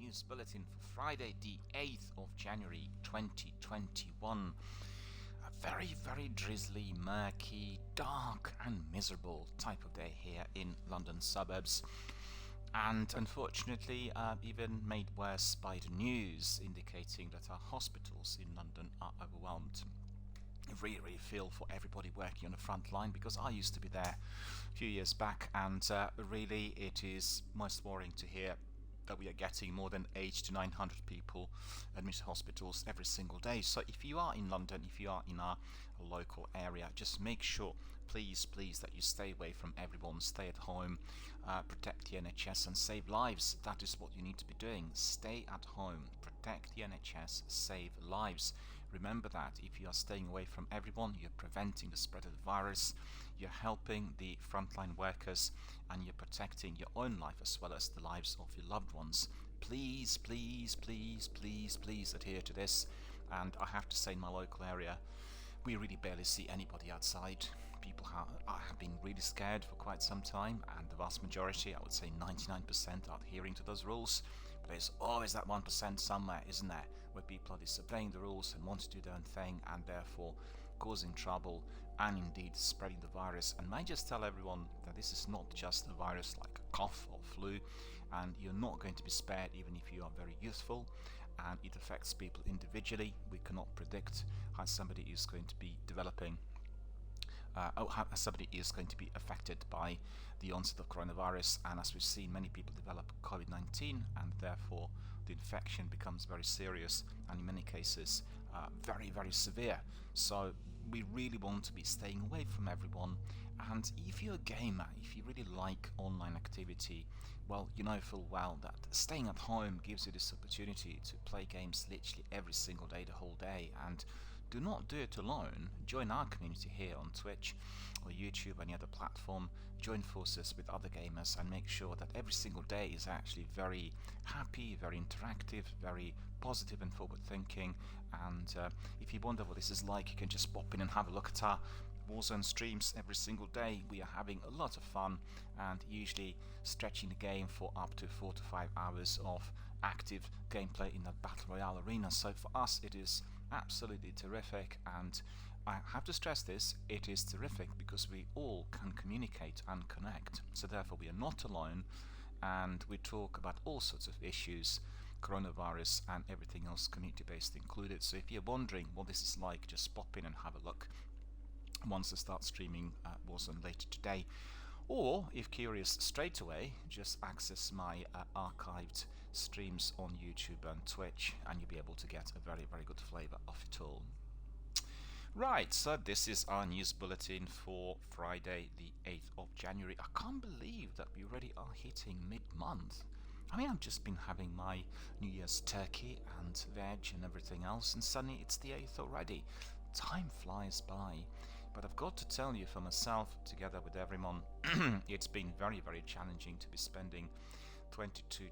news bulletin for Friday, the 8th of January 2021. A very drizzly, murky, dark and miserable type of day here in London suburbs. And unfortunately, even made worse by the news indicating that our hospitals in London are overwhelmed. I really feel for everybody working on the front line, because I used to be there a few years back, and really it is most worrying to hear that we are getting more than 800 to 900 people admitted to hospitals every single day. So if you are in London, if you are in our local area, just make sure, please, that you stay away from everyone, stay at home, protect the NHS and save lives. That is what you need to be doing. Stay at home, protect the NHS, save lives. Remember that if you are staying away from everyone, you're preventing the spread of the virus, you're helping the frontline workers, and you're protecting your own life as well as the lives of your loved ones. Please adhere to this. And I have to say, in my local area, we really barely see anybody outside. People have been really scared for quite some time, and the vast majority, I would say 99%, are adhering to those rules. But there's always that 1% somewhere, isn't there, where people are disobeying the rules and want to do their own thing, and therefore causing trouble and indeed spreading the virus. And may I just tell everyone that this is not just a virus like a cough or flu, and you're not going to be spared even if you are very youthful, and it affects people individually. We cannot predict how somebody is going to be developing how somebody is going to be affected by the onset of coronavirus. And as we've seen, many people develop COVID-19, and therefore the infection becomes very serious and in many cases very severe. So we really want to be staying away from everyone. And if you're a gamer, if you really like online activity, well, you know full well that staying at home gives you this opportunity to play games literally every single day, the whole day. And do not do it alone. Join our community here on Twitch or YouTube or any other platform. Join forces with other gamers and make sure that every single day is actually very happy, very interactive, very positive and forward thinking. And if you wonder what this is like, you can just pop in and have a look at our Warzone streams every single day. We are having a lot of fun and usually stretching the game for up to 4 to 5 hours of active gameplay in that Battle Royale arena. So for us it is absolutely terrific, and I have to stress this, it is terrific because we all can communicate and connect. So therefore we are not alone, and we talk about all sorts of issues, coronavirus and everything else community based included. So if you're wondering what this is like, just pop in and have a look once I start streaming Warzone later today. Or if curious, straight away just access my archived streams on YouTube and Twitch, and you'll be able to get a very good flavour of it all. Right, so this is our news bulletin for Friday the 8th of January. I can't believe that we already are hitting mid-month. I mean, I've just been having my New Year's turkey and veg and everything else, and suddenly it's the 8th already. Time flies by, but I've got to tell you for myself, together with everyone, it's been very challenging to be spending 22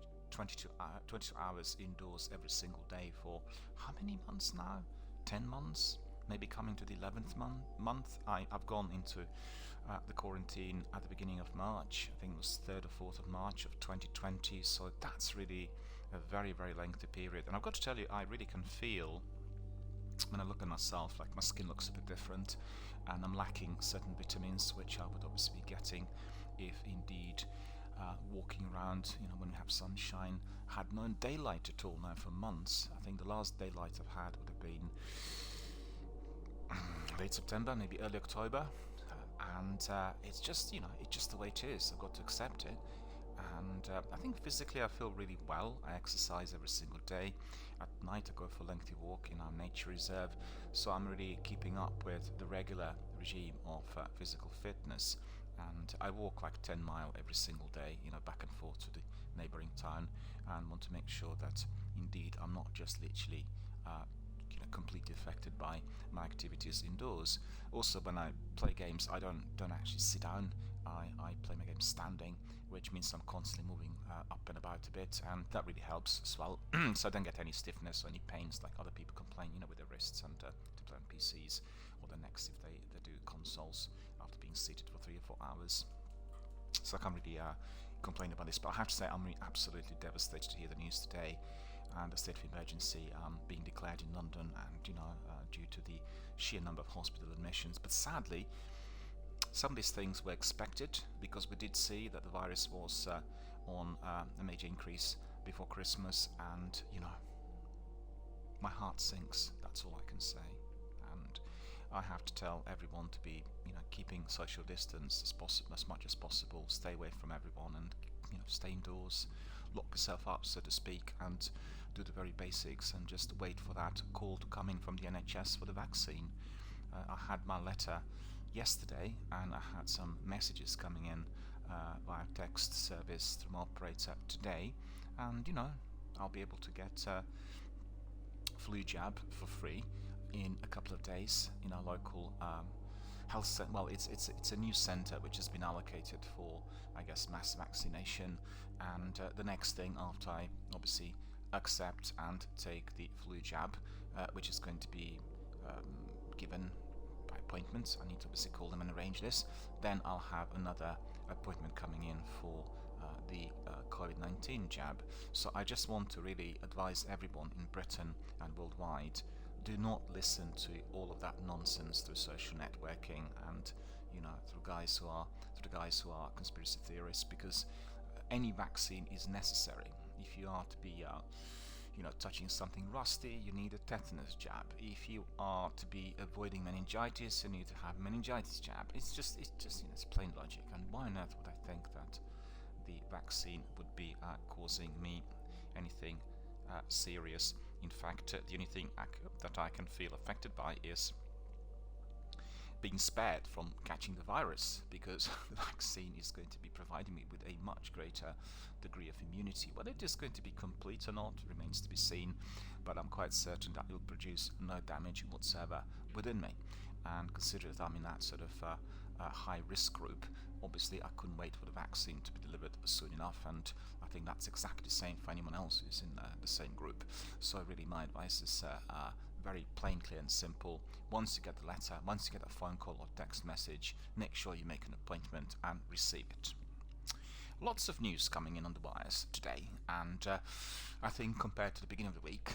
hours indoors every single day for how many months now? 10 months? Maybe coming to the 11th month. I've gone into the quarantine at the beginning of March. I think it was 3rd or 4th of March of 2020, so that's really a very lengthy period. And I've got to tell you, I really can feel when I look at myself, like my skin looks a bit different, and I'm lacking certain vitamins which I would obviously be getting if indeed walking around, when we have sunshine. I had no daylight at all now for months. I think the last daylight I've had would have been late September, maybe early October, and it's just it's just the way it is. I've got to accept it. And I think physically I feel really well. I exercise every single day. At night I go for a lengthy walk in our nature reserve, so I'm really keeping up with the regular regime of physical fitness. And I walk like 10 miles every single day, back and forth to the neighbouring town, and want to make sure that indeed I'm not just literally completely affected by my activities indoors. Also, when I play games, I don't actually sit down. I play my games standing, which means I'm constantly moving up and about a bit, and that really helps as well. So I don't get any stiffness or any pains like other people complain, with their wrists and to play on PCs or their necks if they do consoles after being seated for 3 or 4 hours. So I can't really complain about this, but I have to say I'm absolutely devastated to hear the news today, and a state of emergency being declared in London, and due to the sheer number of hospital admissions. But sadly, some of these things were expected, because we did see that the virus was on a major increase before Christmas, and my heart sinks. That's all I can say. And I have to tell everyone to be keeping social distance as much as possible, stay away from everyone, and stay indoors, lock yourself up, so to speak, and do the very basics, and just wait for that call to come in from the NHS for the vaccine. I had my letter yesterday, and I had some messages coming in via text service from my operator today, and I'll be able to get a flu jab for free in a couple of days in our local health center. Well, it's a new center which has been allocated for, I guess, mass vaccination, and the next thing after I obviously accept and take the flu jab, which is going to be given by appointment. I need to obviously call them and arrange this. Then I'll have another appointment coming in for the COVID-19 jab. So I just want to really advise everyone in Britain and worldwide, do not listen to all of that nonsense through social networking and through the guys who are conspiracy theorists, because any vaccine is necessary. If you are to be touching something rusty, you need a tetanus jab. If you are to be avoiding meningitis, you need to have a meningitis jab. It's just it's plain logic. And why on earth would I think that the vaccine would be causing me anything serious? In fact, the only thing that I can feel affected by is being spared from catching the virus, because the vaccine is going to be providing me with a much greater degree of immunity. Whether it is going to be complete or not remains to be seen, but I'm quite certain that it will produce no damage whatsoever within me. And considering that I'm in that sort of high risk group, obviously I couldn't wait for the vaccine to be delivered soon enough, and I think that's exactly the same for anyone else who's in the same group. So really my advice is very plain, clear and simple. Once you get the letter, once you get a phone call or text message, make sure you make an appointment and receive it. Lots of news coming in on the wires today, and I think compared to the beginning of the week,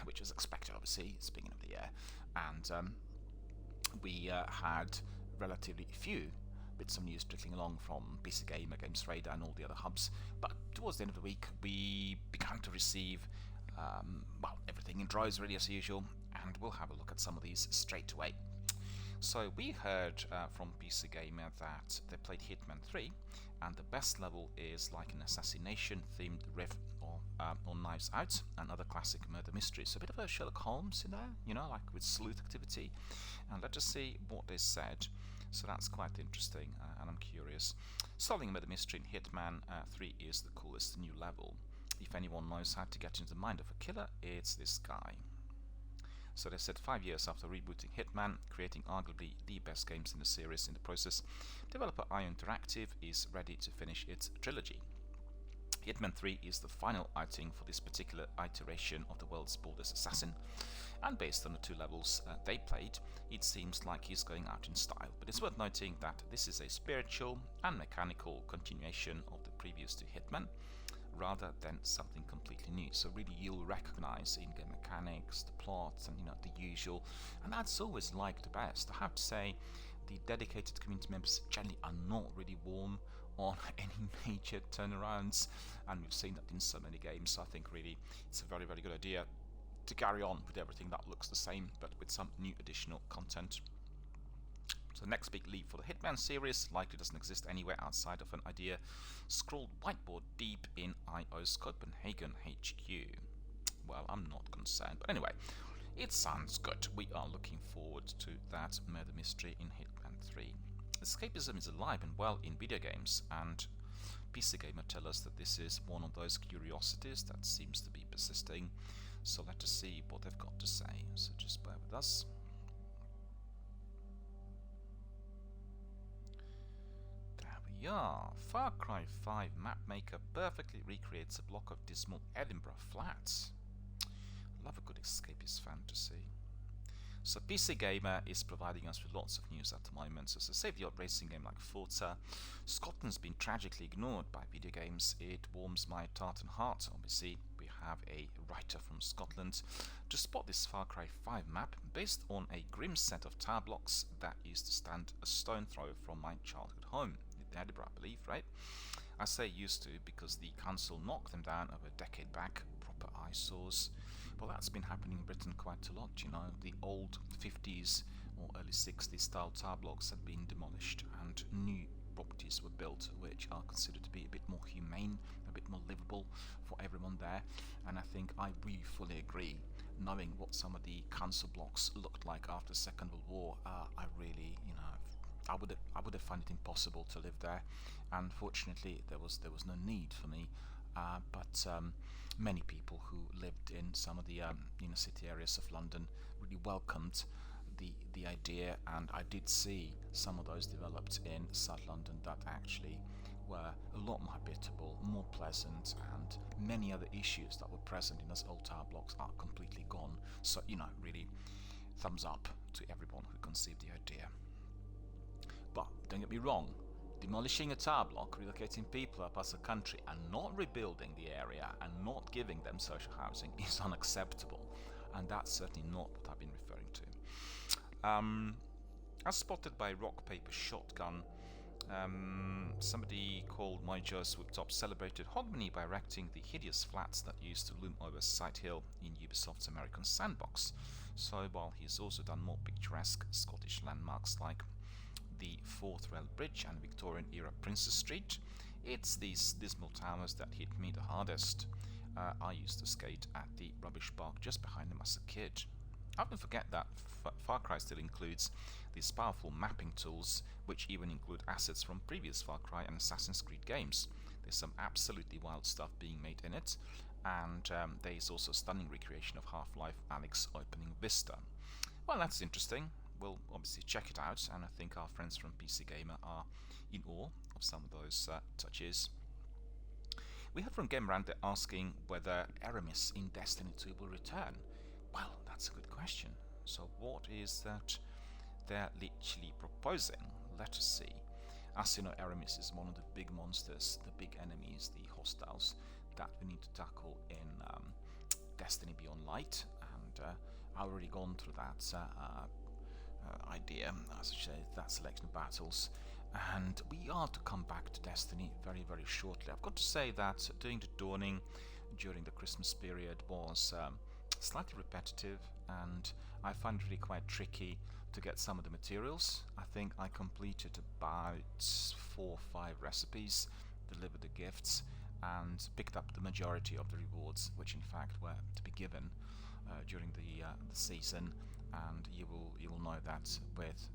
which was expected obviously, it's the beginning of the year, and we had relatively few bits of news trickling along from PC Gamer, Games Radar and all the other hubs, but towards the end of the week we began to receive everything in droves really as usual, and we'll have a look at some of these straight away. So we heard from PC Gamer that they played Hitman 3, and the best level is like an assassination themed riff or Knives Out and other classic murder mysteries. So a bit of a Sherlock Holmes in there, like with sleuth activity. And let's just see what they said. So that's quite interesting, and I'm curious. Solving a murder mystery in Hitman 3 is the coolest new level. If anyone knows how to get into the mind of a killer, it's this guy. So they said 5 years after rebooting Hitman, creating arguably the best games in the series in the process, developer IO Interactive is ready to finish its trilogy. Hitman 3 is the final outing for this particular iteration of the world's boldest assassin, and based on the 2 levels they played, it seems like he's going out in style. But it's worth noting that this is a spiritual and mechanical continuation of the previous 2 Hitman, rather than something completely new. So really you'll recognize in-game mechanics, the plots, and the usual, and that's always like the best. I have to say, the dedicated community members generally are not really warm on any major turnarounds, and we've seen that in so many games. So I think really it's a very, very good idea to carry on with everything that looks the same, but with some new additional content. So the next big leap for the Hitman series likely doesn't exist anywhere outside of an idea scrawled whiteboard deep in IO's Copenhagen HQ. Well, I'm not concerned, but anyway, it sounds good. We are looking forward to that murder mystery in Hitman 3. Escapism is alive and well in video games, and PC Gamer tell us that this is one of those curiosities that seems to be persisting. So let us see what they've got to say. So just bear with us. Yeah, Far Cry 5 mapmaker perfectly recreates a block of dismal Edinburgh flats. Love a good escapist fantasy. So PC Gamer is providing us with lots of news at the moment. So say the odd racing game like Forza. Scotland's been tragically ignored by video games. It warms my tartan heart. Obviously, we have a writer from Scotland to spot this Far Cry 5 map based on a grim set of tower blocks that used to stand a stone throw from my childhood home in Edinburgh, I believe, right? I say used to because the council knocked them down over a decade back. Proper eyesores. Well, that's been happening in Britain quite a lot, you know. The old 50s or early 60s style tower blocks have been demolished and new properties were built which are considered to be a bit more humane, a bit more livable for everyone there. And I think I really fully agree, knowing what some of the council blocks looked like after the Second World War. I really, you know, I would have found it impossible to live there. Unfortunately, there was no need for me. But many people who lived in some of the inner city areas of London really welcomed the idea, and I did see some of those developed in South London that actually were a lot more habitable, more pleasant, and many other issues that were present in those old tower blocks are completely gone. So, you know, really thumbs up to everyone who conceived the idea. But don't get me wrong, demolishing a tower block, relocating people across the country and not rebuilding the area and not giving them social housing is unacceptable, and that's certainly not what I've been referring to. As spotted by Rock Paper Shotgun, somebody called My Joe Swooptop celebrated Hogmanay by erecting the hideous flats that used to loom over Sight Hill in Ubisoft's American Sandbox. So while he's also done more picturesque Scottish landmarks like the Fourth Rail Bridge and Victorian-era Princes Street, it's these dismal towers that hit me the hardest. I used to skate at the rubbish park just behind them as a kid. I often forget that Far Cry still includes these powerful mapping tools, which even include assets from previous Far Cry and Assassin's Creed games. There's some absolutely wild stuff being made in it, and there is also a stunning recreation of Half-Life Alyx opening vista. Well, that's interesting. We'll obviously check it out, and I think our friends from PC Gamer are in awe of some of those touches. We heard from Gamerante asking whether Aramis in Destiny 2 will return. Well, that's a good question. So what is that they're literally proposing? Let us see. As you know, Aramis is one of the big monsters, the big enemies, the hostiles that we need to tackle in Destiny Beyond Light, and I've already gone through that idea, as I say, that selection of battles, and we are to come back to Destiny very, very shortly. I've got to say that doing the Dawning during the Christmas period was slightly repetitive, and I find it really quite tricky to get some of the materials. I think I completed about 4 or 5 recipes, delivered the gifts, and picked up the majority of the rewards, which in fact were to be given during the season. And you will know that with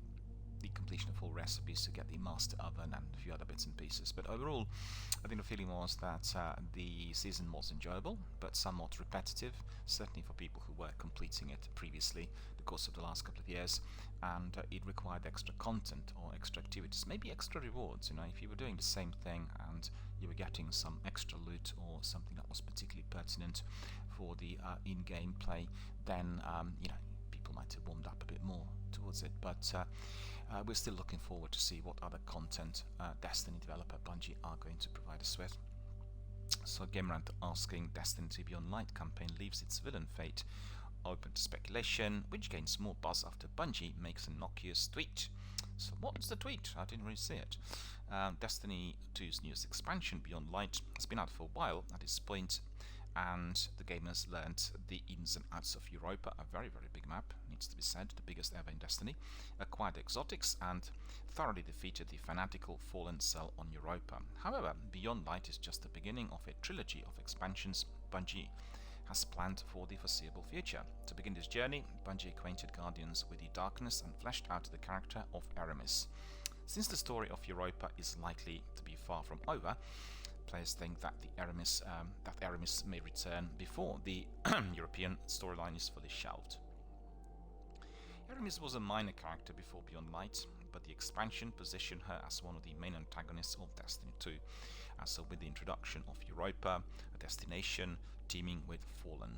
the completion of all recipes to get the master oven and a few other bits and pieces. But overall, I think the feeling was that the season was enjoyable, but somewhat repetitive, certainly for people who were completing it previously the course of the last couple of years, and it required extra content or extra activities, maybe extra rewards. You know, if you were doing the same thing and you were getting some extra loot or something that was particularly pertinent for the in-game play, then you know, might have warmed up a bit more towards it, but we're still looking forward to see what other content Destiny developer Bungie are going to provide us with. So Gamerant asking, Destiny Beyond Light campaign leaves its villain fate open to speculation, which gains more buzz after Bungie makes an innocuous tweet. So what's the tweet? I didn't really see it. Destiny 2's newest expansion, Beyond Light, has been out for a while at this point, and the gamers learned the ins and outs of Europa, a very, very big map, needs to be said, the biggest ever in Destiny, acquired exotics, and thoroughly defeated the fanatical Fallen Cell on Europa. However, Beyond Light is just the beginning of a trilogy of expansions Bungie has planned for the foreseeable future. To begin this journey, Bungie acquainted Guardians with the darkness and fleshed out the character of Aramis. Since the story of Europa is likely to be far from over, players think that Aramis may return before the European storyline is fully shelved. Aramis was a minor character before Beyond Light, but the expansion positioned her as one of the main antagonists of Destiny 2, so with the introduction of Europa, a destination teeming with Fallen.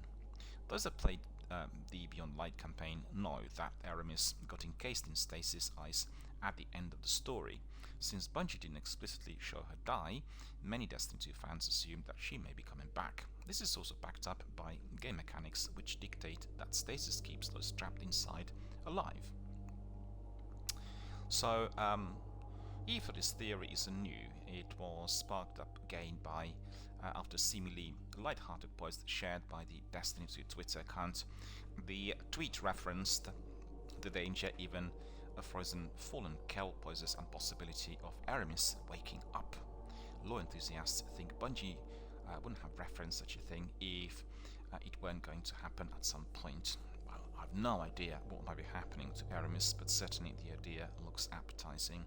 Those that played the Beyond Light campaign know that Aramis got encased in stasis ice at the end of the story. Since Bungie didn't explicitly show her die, many Destiny 2 fans assumed that she may be coming back. This is also backed up by game mechanics which dictate that stasis keeps those trapped inside alive. So, if this theory isn't new, it was sparked up again by after seemingly light-hearted post shared by the Destiny 2 Twitter account. The tweet referenced the danger even a frozen fallen Kel poses and possibility of Aramis waking up. Lore enthusiasts think Bungie wouldn't have referenced such a thing if it weren't going to happen at some point. Well, I've no idea what might be happening to Aramis, but certainly the idea looks appetizing.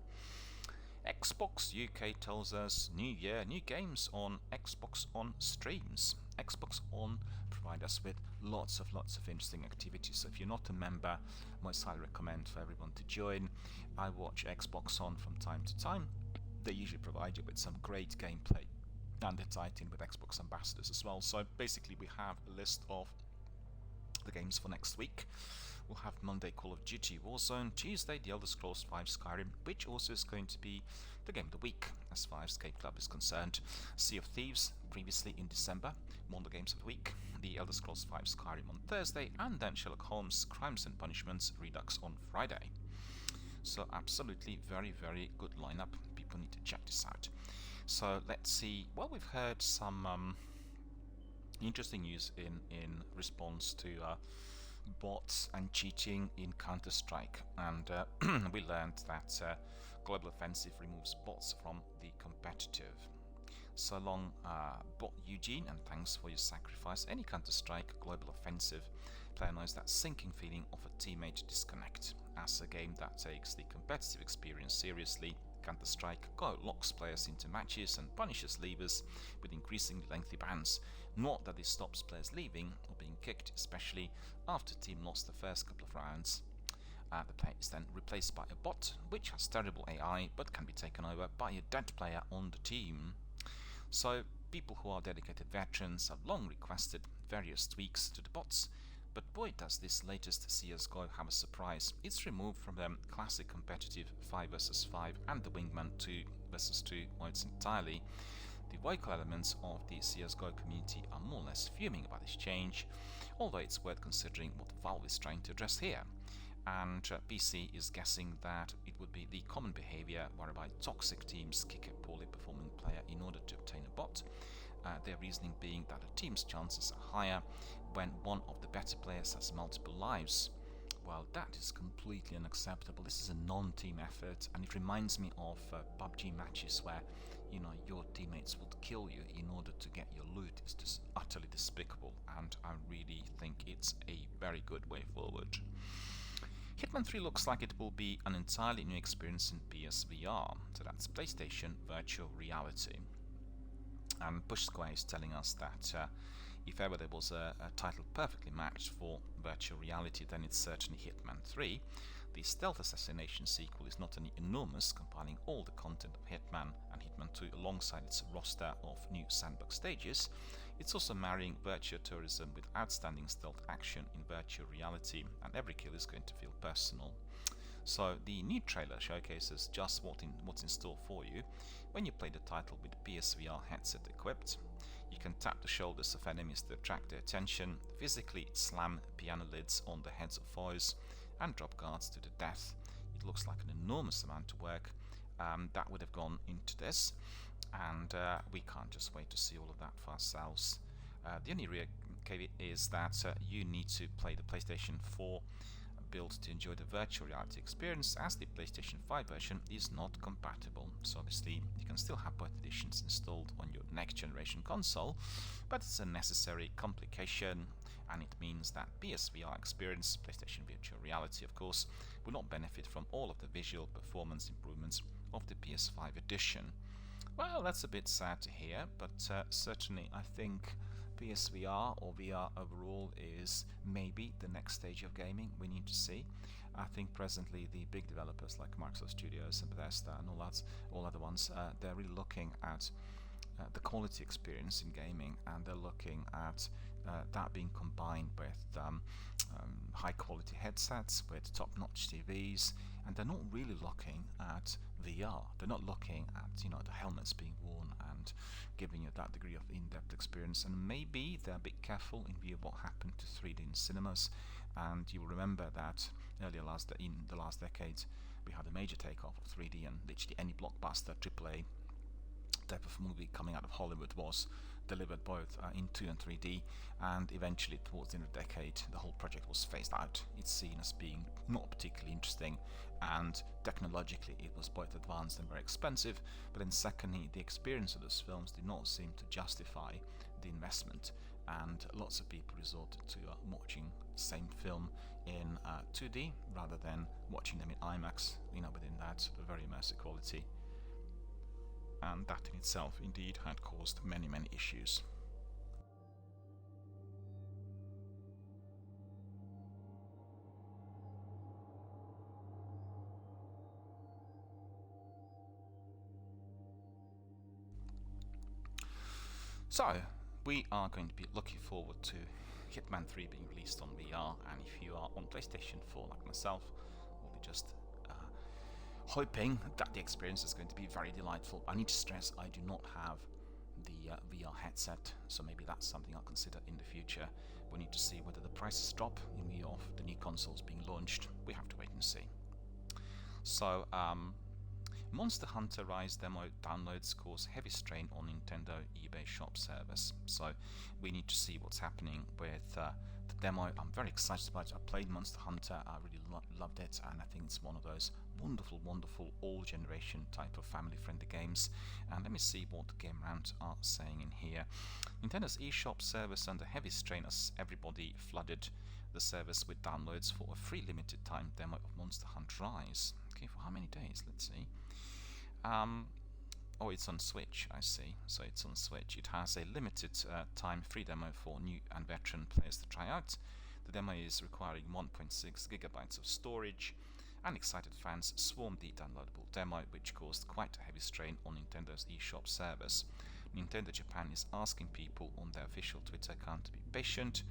Xbox UK tells us new year, new games on Xbox On streams. Xbox On provide us with lots of interesting activities. So if you're not a member, I most highly recommend for everyone to join. I watch Xbox On from time to time. They usually provide you with some great gameplay, and they're tied in with Xbox ambassadors as well. So basically we have a list of the games for next week. We'll have Monday Call of Duty Warzone, Tuesday The Elder Scrolls V Skyrim, which also is going to be the game of the week as far as Escape Club is concerned. Sea of Thieves previously in December, one of the games of the week. The Elder Scrolls V Skyrim on Thursday, and then Sherlock Holmes Crimes and Punishments Redux on Friday. So absolutely very good lineup. People need to check this out. So let's see. Well, we've heard some interesting news in response to bots and cheating in Counter-Strike, and we learned that Global Offensive removes bots from the competitive. So long, bot Eugene, and thanks for your sacrifice. Any Counter-Strike Global Offensive player knows that sinking feeling of a teammate disconnect. As a game that takes the competitive experience seriously, Counter-Strike Go locks players into matches and punishes leavers with increasingly lengthy bans. Not that this stops players leaving or being kicked, especially after the team lost the first couple of rounds. The player is then replaced by a bot, which has terrible AI but can be taken over by a dead player on the team. So people who are dedicated veterans have long requested various tweaks to the bots, but boy does this latest CSGO have a surprise. It's removed from the classic competitive 5 vs 5 and the Wingman 2 vs 2 modes entirely. The vocal elements of the CSGO community are more or less fuming about this change, although it's worth considering what Valve is trying to address here. And PC is guessing that it would be the common behavior whereby toxic teams kick a poorly performing player in order to obtain a bot. Their reasoning being that a team's chances are higher when one of the better players has multiple lives. Well, that is completely unacceptable. This is a non-team effort, and it reminds me of PUBG matches where, you know, your teammates would kill you in order to get your loot. It's just utterly despicable, and I really think it's a very good way forward. Hitman 3 looks like it will be an entirely new experience in PSVR, so that's PlayStation Virtual Reality. And Push Square is telling us that if ever there was a title perfectly matched for virtual reality, then it's certainly Hitman 3. The stealth assassination sequel is not only enormous, compiling all the content of Hitman and Hitman 2 alongside its roster of new sandbox stages, it's also marrying virtual tourism with outstanding stealth action in virtual reality, and every kill is going to feel personal. So the new trailer showcases just what's in store for you when you play the title with PSVR headset equipped. You can tap the shoulders of enemies to attract their attention, physically slam piano lids on the heads of foes, and drop guards to the death. It looks like an enormous amount of work that would have gone into this, and we can't just wait to see all of that for ourselves. The only real caveat is that you need to play the PlayStation 4 build to enjoy the virtual reality experience, as the PlayStation 5 version is not compatible. So obviously you can still have both editions installed on your next generation console, but it's a necessary complication, and it means that PSVR experience, PlayStation Virtual Reality of course, will not benefit from all of the visual performance improvements of the PS5 edition. Well, that's a bit sad to hear, but certainly I think PSVR or VR overall is maybe the next stage of gaming we need to see. I think presently the big developers like Microsoft Studios and Bethesda and all other ones, they're really looking at the quality experience in gaming, and they're looking at that being combined with high quality headsets, with top-notch TVs, and they're not really looking at VR. They're not looking at the helmets being worn and giving you that degree of in-depth experience. And maybe they're a bit careful in view of what happened to 3D in cinemas. And you will remember that in the last decade we had a major takeoff of 3D, and literally any blockbuster AAA type of movie coming out of Hollywood was delivered both in 2 and 3D, and eventually towards the end of the decade the whole project was phased out. It's seen as being not particularly interesting, and technologically it was both advanced and very expensive, but then secondly the experience of those films did not seem to justify the investment, and lots of people resorted to watching the same film in 2D rather than watching them in IMAX, within that very immersive quality. And that in itself indeed had caused many issues. So we are going to be looking forward to Hitman 3 being released on VR, and if you are on PlayStation 4 like myself, we'll be just hoping that the experience is going to be very delightful. I need to stress I do not have the VR headset, so maybe that's something I'll consider in the future. We need to see whether the prices drop in view of the new consoles being launched. We have to wait and see. So Monster Hunter Rise demo downloads cause heavy strain on Nintendo eBay shop service, so we need to see what's happening with the demo. I'm very excited about it. I played Monster Hunter, I really loved it, and I think it's one of those wonderful all-generation type of family-friendly games. And let me see what the Game Round are saying in here. Nintendo's eShop service under heavy strain as everybody flooded the service with downloads for a free limited time demo of Monster Hunter Rise. Okay, for how many days? Let's see. Oh, it's on Switch, I see. So it's on Switch. It has a limited time free demo for new and veteran players to try out. The demo is requiring 1.6 gigabytes of storage, and excited fans swarmed the downloadable demo, which caused quite a heavy strain on Nintendo's eShop service. Nintendo Japan is asking people on their official Twitter account to be patient,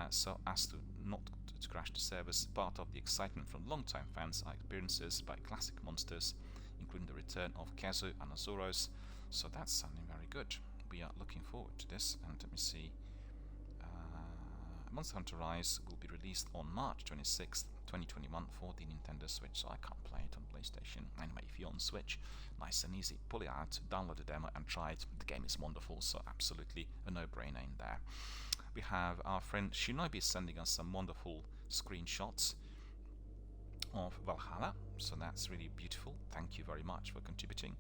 so as to not to crash the service. Part of the excitement from long-time fans are experiences by classic monsters, including the return of Kazu and Azuros, so that's sounding very good. We are looking forward to this, and let me see. Monster Hunter Rise will be released on March 26th, 2021 for the Nintendo Switch, so I can't play it on PlayStation. Anyway, if you're on Switch, nice and easy, pull it out, download the demo and try it. The game is wonderful, so absolutely a no-brainer in there. We have our friend Shinobi sending us some wonderful screenshots of Valhalla, so that's really beautiful. Thank you very much for contributing.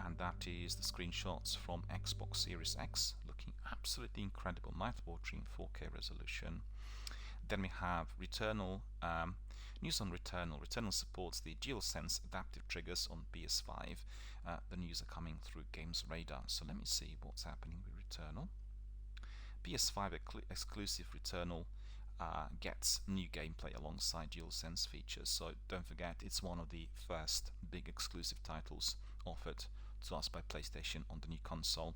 And that is the screenshots from Xbox Series X, looking absolutely incredible, mouth-watering 4K resolution. Then we have Returnal, news on Returnal. Returnal supports the DualSense adaptive triggers on PS5. The news are coming through Games Radar, so let me see what's happening with Returnal. PS5 exclusive Returnal gets new gameplay alongside DualSense features, so don't forget it's one of the first big exclusive titles offered to us by PlayStation on the new console.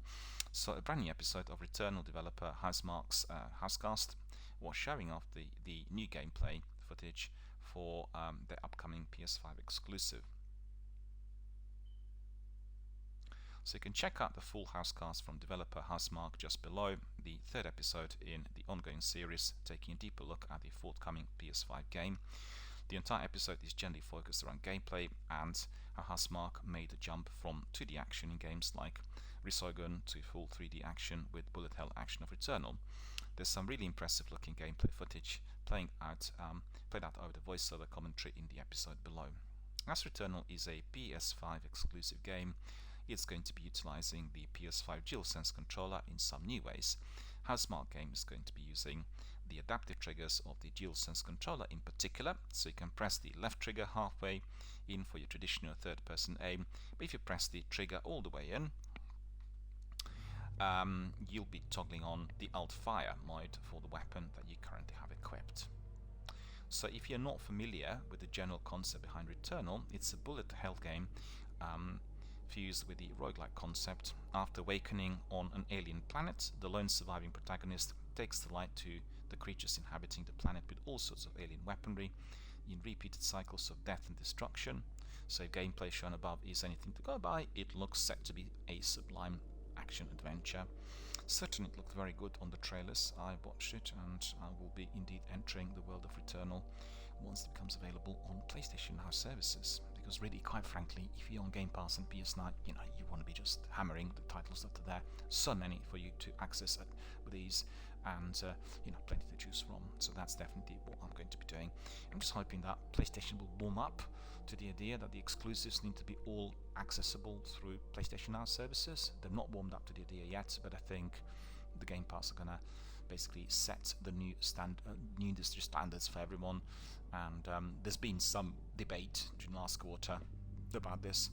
So a brand new episode of Returnal developer Housemarque's Housecast was showing off the new gameplay footage for the upcoming PS5 exclusive. So you can check out the full Housecast from developer Housemarque just below, the third episode in the ongoing series, taking a deeper look at the forthcoming PS5 game. The entire episode is generally focused around gameplay and how Housemarque made the jump from 2D action in games like Resogun to full 3D action with bullet hell action of Returnal. There's some really impressive looking gameplay footage played out over the voiceover commentary in the episode below. As Returnal is a PS5 exclusive game, it's going to be utilizing the PS5 DualSense controller in some new ways. Housemarque game is going to be using the adaptive triggers of the DualSense controller in particular, so you can press the left trigger halfway in for your traditional third-person aim, but if you press the trigger all the way in, you'll be toggling on the Alt Fire mode for the weapon that you currently have equipped. So if you're not familiar with the general concept behind Returnal, it's a bullet hell game fused with the roguelike concept. After awakening on an alien planet, the lone surviving protagonist takes delight to the creatures inhabiting the planet with all sorts of alien weaponry in repeated cycles of death and destruction. So if gameplay shown above is anything to go by, it looks set to be a sublime action adventure. Certainly it looked very good on the trailers. I watched it, and I will be indeed entering the world of Returnal once it becomes available on PlayStation Now services. Because really, quite frankly, if you're on Game Pass and PS9, you want to be just hammering the titles that are there. So many for you to access with ease, and plenty to choose from. So that's definitely what I'm going to be doing. I'm just hoping that PlayStation will warm up to the idea that the exclusives need to be all accessible through PlayStation Now services. They've not warmed up to the idea yet, but I think the Game Pass are gonna basically set the new industry standards for everyone. And there's been some debate during last quarter about this,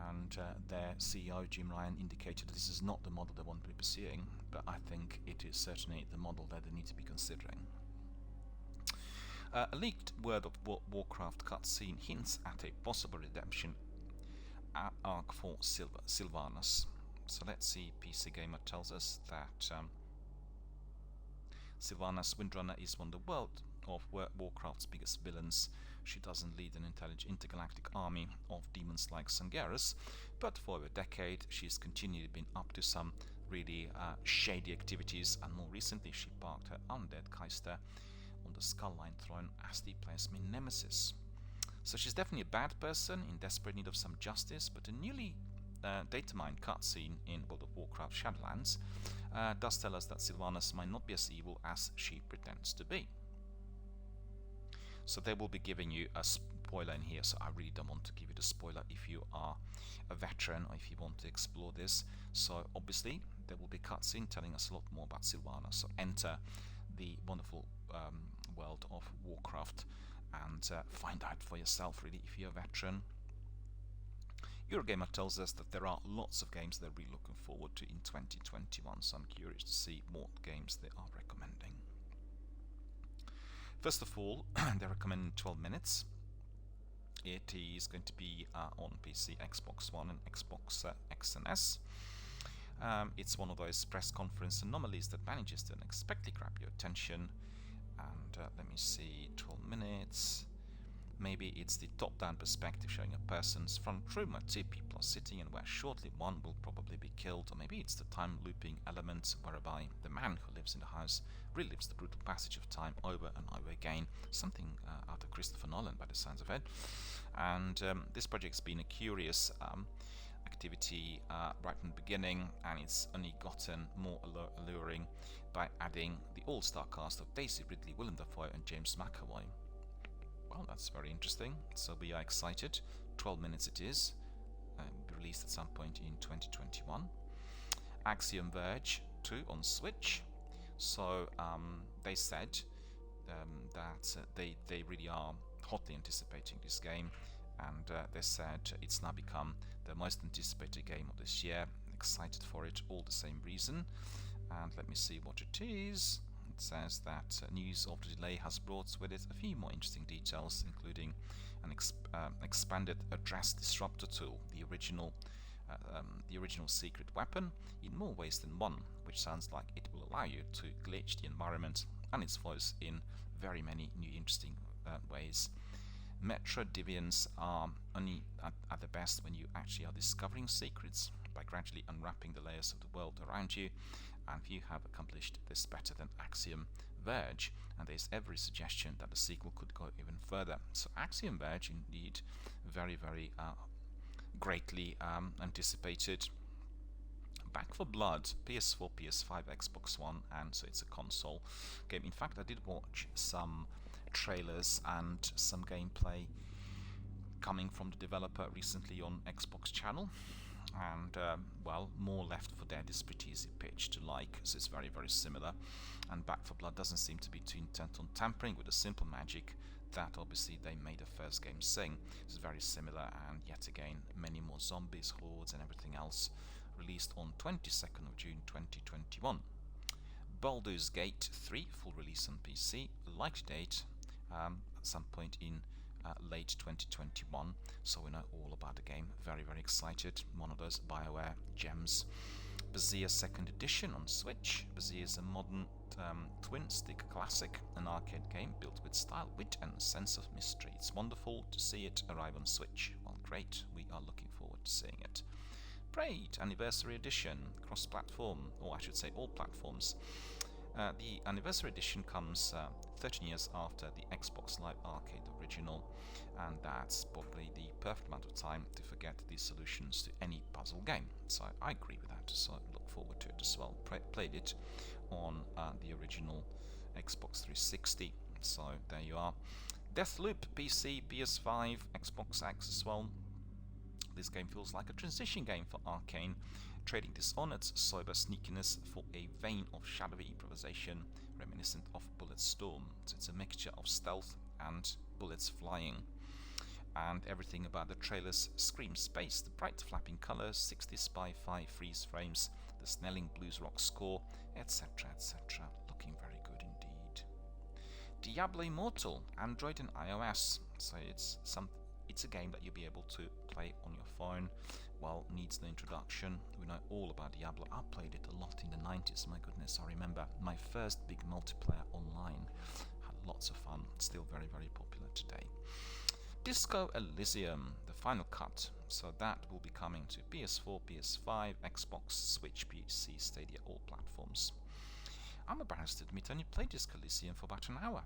and their CEO Jim Ryan indicated this is not the model they want to be pursuing, but I think it is certainly the model that they need to be considering. A leaked World of Warcraft cutscene hints at a possible redemption arc for Sylvanas. So let's see. PC Gamer tells us that Sylvanas Windrunner is one of the world of Warcraft's biggest villains. She doesn't lead an intelligent intergalactic army of demons like Sangaris, but for over a decade she's continually been up to some really shady activities, and more recently she parked her undead Keister on the Skullline throne as the player's main nemesis. So she's definitely a bad person in desperate need of some justice, but a newly data-mined cutscene in World of Warcraft Shadowlands does tell us that Sylvanas might not be as evil as she pretends to be. So they will be giving you a spoiler in here, so I really don't want to give you the spoiler if you are a veteran or if you want to explore this. So obviously there will be a cutscene telling us a lot more about Sylvanas. So enter the wonderful world of Warcraft and find out for yourself, really, if you're a veteran. Eurogamer tells us that there are lots of games they're really looking forward to in 2021, so I'm curious to see what games they are recommending. First of all, they're recommending 12 Minutes. It is going to be on PC, Xbox One and Xbox X and S. It's one of those press conference anomalies that manages to unexpectedly grab your attention. And let me see, 12 minutes. Maybe it's the top-down perspective showing a person's front room where two people are sitting and where shortly one will probably be killed. Or maybe it's the time-looping element whereby the man who lives in the house relives the brutal passage of time over and over again. Something out of Christopher Nolan by the sounds of it. And this project's been a curious activity right from the beginning, and it's only gotten more alluring by adding the all-star cast of Daisy Ridley, Willem Dafoe and James McAvoy. Well, that's very interesting, so we are excited. 12 minutes it is, will be released at some point in 2021. Axiom Verge 2 on Switch. So they said that they really are hotly anticipating this game, and they said it's now become the most anticipated game of this year. Excited for it, all the same reason. And let me see what it is. It says that news of the delay has brought with it a few more interesting details, including an expanded address disruptor tool, the original secret weapon, in more ways than one, which sounds like it will allow you to glitch the environment and its voice in very many new interesting ways. Metro deviants are only at the best when you actually are discovering secrets by gradually unwrapping the layers of the world around you, and you have accomplished this better than Axiom Verge, and there's every suggestion that the sequel could go even further. So Axiom Verge, indeed, very, very greatly anticipated. Back for Blood, PS4, PS5, Xbox One, and so it's a console game. In fact, I did watch some trailers and some gameplay coming from the developer recently on Xbox channel, and well, More Left 4 Dead is pretty easy pitch to like, so it's very, very similar. And Back 4 Blood doesn't seem to be too intent on tampering with the simple magic that obviously they made the first game sing. It's very similar, and yet again many more zombies, hordes and everything else. Released on 22nd of June 2021. Baldur's Gate 3 full release on PC, likely date at some point in late 2021, so we know all about the game. Very, very excited. One of those BioWare gems. Bezier 2nd Edition on Switch. Bezier is a modern twin-stick classic, an arcade game built with style, wit and sense of mystery. It's wonderful to see it arrive on Switch. Well, great, we are looking forward to seeing it. Braid Anniversary Edition, cross-platform, or I should say all platforms. The Anniversary Edition comes 13 years after the Xbox Live Arcade original, and that's probably the perfect amount of time to forget these solutions to any puzzle game. So I agree with that, so I look forward to it as well. Played it on the original Xbox 360, so there you are. Deathloop, PC, PS5, Xbox X as well. This game feels like a transition game for Arcane, trading Dishonored's sober sneakiness for a vein of shadowy improvisation reminiscent of Bulletstorm. So it's a mixture of stealth and bullets flying. And everything about the trailers screams space. The bright flapping colors, 60 spy-fi freeze frames, the snelling blues rock score, etc, etc. Looking very good indeed. Diablo Immortal, Android and iOS. So it's a game that you'll be able to play on your phone. Well, needs no introduction. We know all about Diablo. I played it a lot in the 90s. My goodness, I remember my first big multiplayer online. Had lots of fun. Still very, very popular today. Disco Elysium, the final cut. So that will be coming to PS4, PS5, Xbox, Switch, PC, Stadia, all platforms. I'm embarrassed to admit I only played Disco Elysium for about an hour.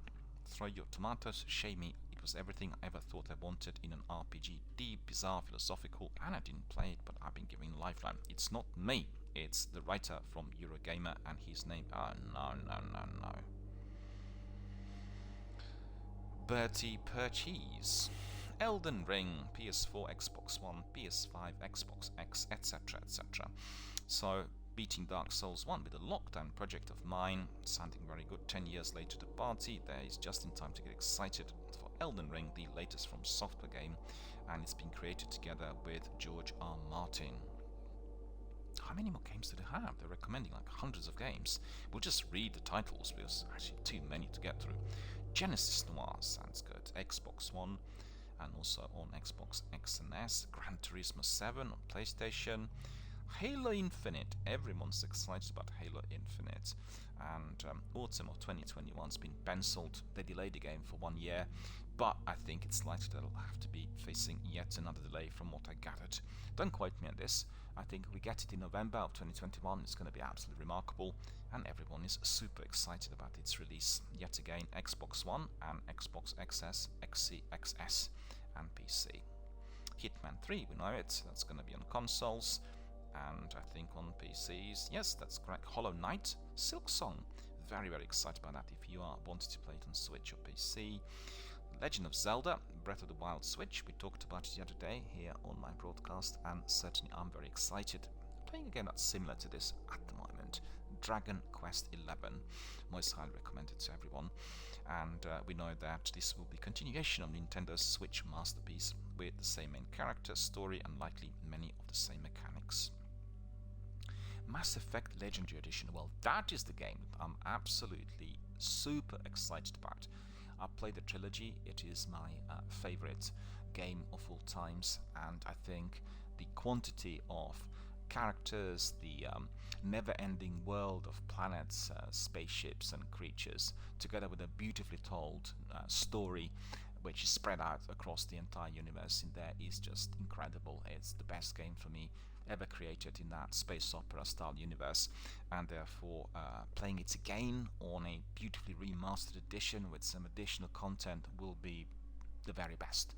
Throw your tomatoes, shame me. It was everything I ever thought I wanted in an RPG. Deep, bizarre, philosophical, and I didn't play it, but I've been giving a lifeline. It's not me, it's the writer from Eurogamer, and his name, no. Bertie Purchase. Elden Ring, PS4, Xbox One, PS5, Xbox X, etc, etc. So, beating Dark Souls 1 with a lockdown project of mine, sounding very good 10 years later to the party. There is just in time to get excited for Elden Ring, the latest from Software Game, and it's been created together with George R. Martin. How many more games do they have? They're recommending like hundreds of games. We'll just read the titles because actually too many to get through. Genesis Noir sounds good. Xbox One and also on Xbox X and S. Gran Turismo 7 on PlayStation. Halo Infinite. Everyone's excited about Halo Infinite. And autumn of 2021's been penciled. They delayed the game for 1 year, but I think it's likely that it'll have to be facing yet another delay from what I gathered. Don't quote me on this. I think we get it in November of 2021. It's going to be absolutely remarkable, and everyone is super excited about its release. Yet again, Xbox One and Xbox XS, XC, XS, and PC. Hitman 3, we know it. That's going to be on consoles, and I think on PCs. Yes, that's correct. Hollow Knight, Silk Song. Very, very excited about that if you are wanting to play it on Switch or PC. Legend of Zelda, Breath of the Wild Switch. We talked about it the other day here on my broadcast, and certainly I'm very excited. Playing a game that's similar to this at the moment, Dragon Quest XI. Most highly recommended to everyone. And we know that this will be continuation of Nintendo's Switch masterpiece with the same main character, story, and likely many of the same mechanics. Mass Effect Legendary Edition. Well, that is the game that I'm absolutely super excited about. I played the trilogy. It is my favorite game of all times, and I think the quantity of characters, the never-ending world of planets, spaceships and creatures, together with a beautifully told story which is spread out across the entire universe in there, is just incredible. It's the best game for me ever created in that space opera style universe, and therefore playing it again on a beautifully remastered edition with some additional content will be the very best.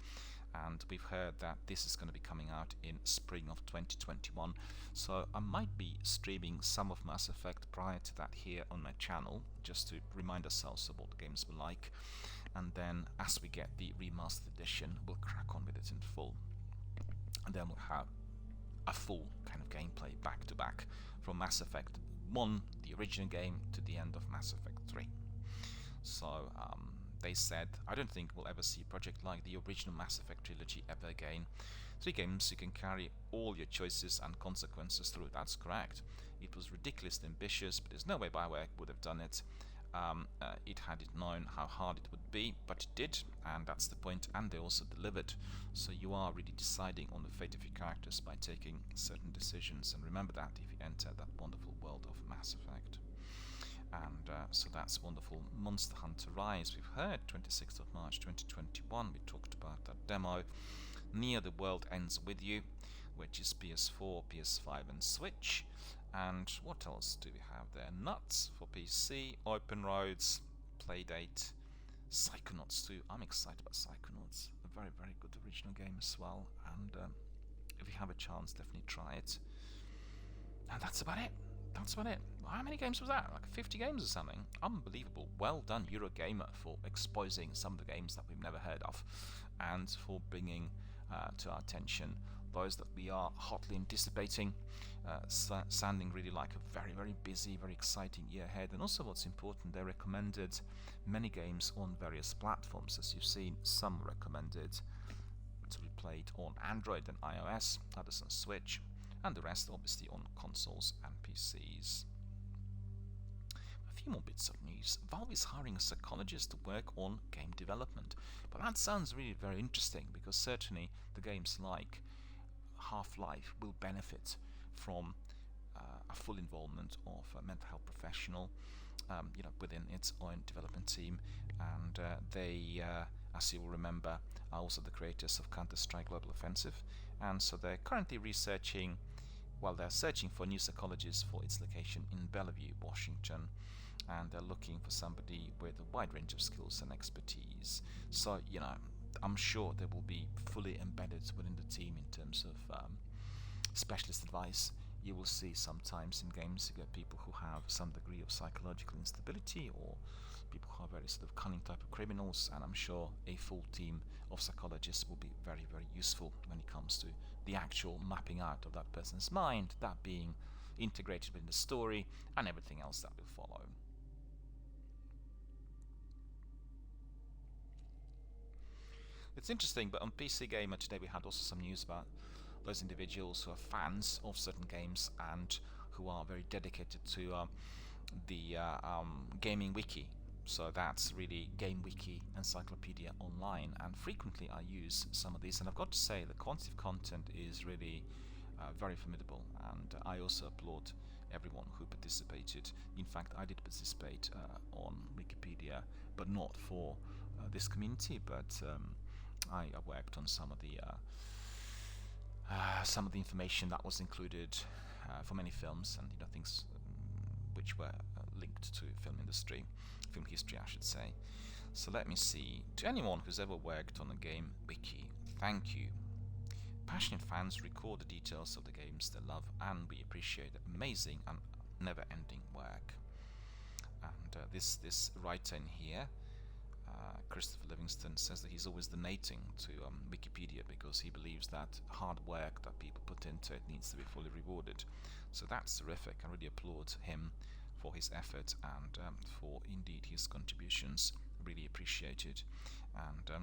And we've heard that this is going to be coming out in spring of 2021, so I might be streaming some of Mass Effect prior to that here on my channel, just to remind ourselves of what the games were like, and then as we get the remastered edition we'll crack on with it in full, and then we'll have a full kind of gameplay back to back from Mass Effect 1, the original game, to the end of Mass Effect 3. So they said, I don't think we'll ever see a project like the original Mass Effect trilogy ever again. 3 games you can carry all your choices and consequences through. That's correct. It was ridiculously ambitious, but there's no way BioWare would have done it. it had it known how hard it would be, but it did, and that's the point, and they also delivered. So you are really deciding on the fate of your characters by taking certain decisions, and remember that if you enter that wonderful world of Mass Effect. And so that's wonderful. Monster Hunter Rise, we've heard, 26th of March 2021, we talked about that demo. Near the World Ends With You, which is PS4, PS5 and Switch. And what else do we have there? Nuts for PC, Open Roads, Playdate, Psychonauts 2. I'm excited about Psychonauts. A very, very good original game as well. And if you have a chance, definitely try it. And that's about it. That's about it. How many games was that? Like 50 games or something? Unbelievable. Well done, Eurogamer, for exposing some of the games that we've never heard of, and for bringing to our attention those that we are hotly anticipating, sounding really like a very, very busy, very exciting year ahead. And also what's important, they recommended many games on various platforms. As you've seen, some recommended to be played on Android and iOS, others on Switch, and the rest obviously on consoles and PCs. A few more bits of news. Valve is hiring a psychologist to work on game development. But that sounds really very interesting, because certainly the games like Half-Life will benefit from a full involvement of a mental health professional within its own development team. And they, as you will remember, are also the creators of Counter-Strike Global Offensive. And so they're currently researching, they're searching for a new psychologist for its location in Bellevue, Washington. And they're looking for somebody with a wide range of skills and expertise. So, I'm sure they will be fully embedded within the team in terms of specialist advice. You will see sometimes in games you get people who have some degree of psychological instability, or people who are very sort of cunning type of criminals, and I'm sure a full team of psychologists will be very, very useful when it comes to the actual mapping out of that person's mind, that being integrated within the story, and everything else that will follow. It's interesting, but on PC Gamer today we had also some news about those individuals who are fans of certain games and who are very dedicated to the gaming wiki. So that's really Game Wiki Encyclopedia Online, and frequently I use some of these, and I've got to say the quantity of content is really very formidable, and I also applaud everyone who participated. In fact, I did participate on Wikipedia, but not for this community, but I worked on some of the information that was included for many films, and things which were linked to film history, I should say. So let me see. To anyone who's ever worked on a game wiki, thank you. Passionate fans record the details of the games they love, and we appreciate the amazing and never-ending work. And this writer in here, Christopher Livingston, says that he's always donating to Wikipedia because he believes that hard work that people put into it needs to be fully rewarded. So that's terrific. I really applaud him for his effort and for indeed his contributions. Really appreciate it. And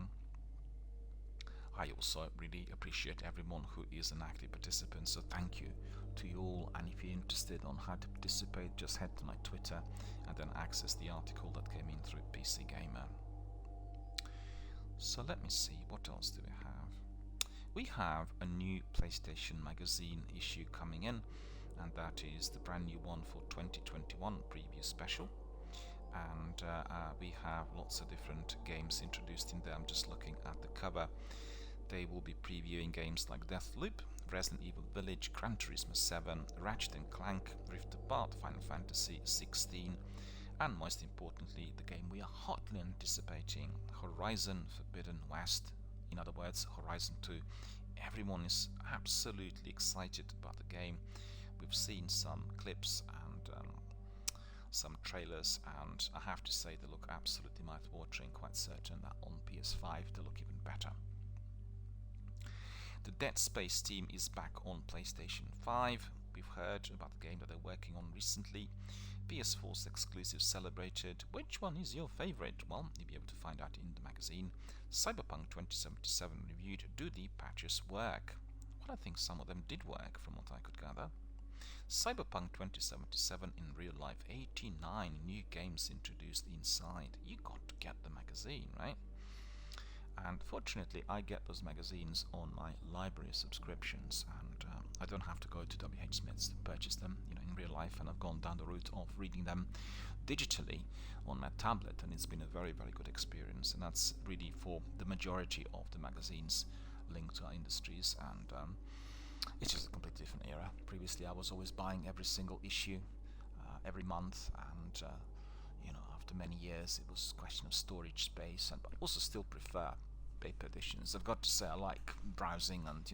I also really appreciate everyone who is an active participant, so thank you to you all. And if you're interested on how to participate, just head to my Twitter and then access the article that came in through PC Gamer. So let me see, what else do we have? We have a new PlayStation Magazine issue coming in, and that is the brand new one for 2021 preview special. And we have lots of different games introduced in there. I'm just looking at the cover. They will be previewing games like Deathloop, Resident Evil Village, Gran Turismo 7, Ratchet & Clank, Rift Apart, Final Fantasy 16, and most importantly, the game we are hotly anticipating, Horizon Forbidden West. In other words, Horizon 2. Everyone is absolutely excited about the game. We've seen some clips and some trailers, and I have to say they look absolutely mouth-watering. Quite certain that on PS5 they look even better. The Dead Space team is back on PlayStation 5. We've heard about the game that they're working on recently. PS4's exclusive celebrated. Which one is your favorite? Well, you'll be able to find out in the magazine. Cyberpunk 2077 reviewed. Do the patches work? Well, I think some of them did work from what I could gather. Cyberpunk 2077 in real life, 89 new games introduced inside. You got to get the magazine, right? And fortunately I get those magazines on my library subscriptions, and I don't have to go to WH Smith's to purchase them, in real life, and I've gone down the route of reading them digitally on my tablet, and it's been a very, very good experience. And that's really for the majority of the magazines linked to our industries, and it's just a completely different era. Previously I was always buying every single issue every month, and after many years it was a question of storage space, and I also still prefer paper editions. I've got to say I like browsing and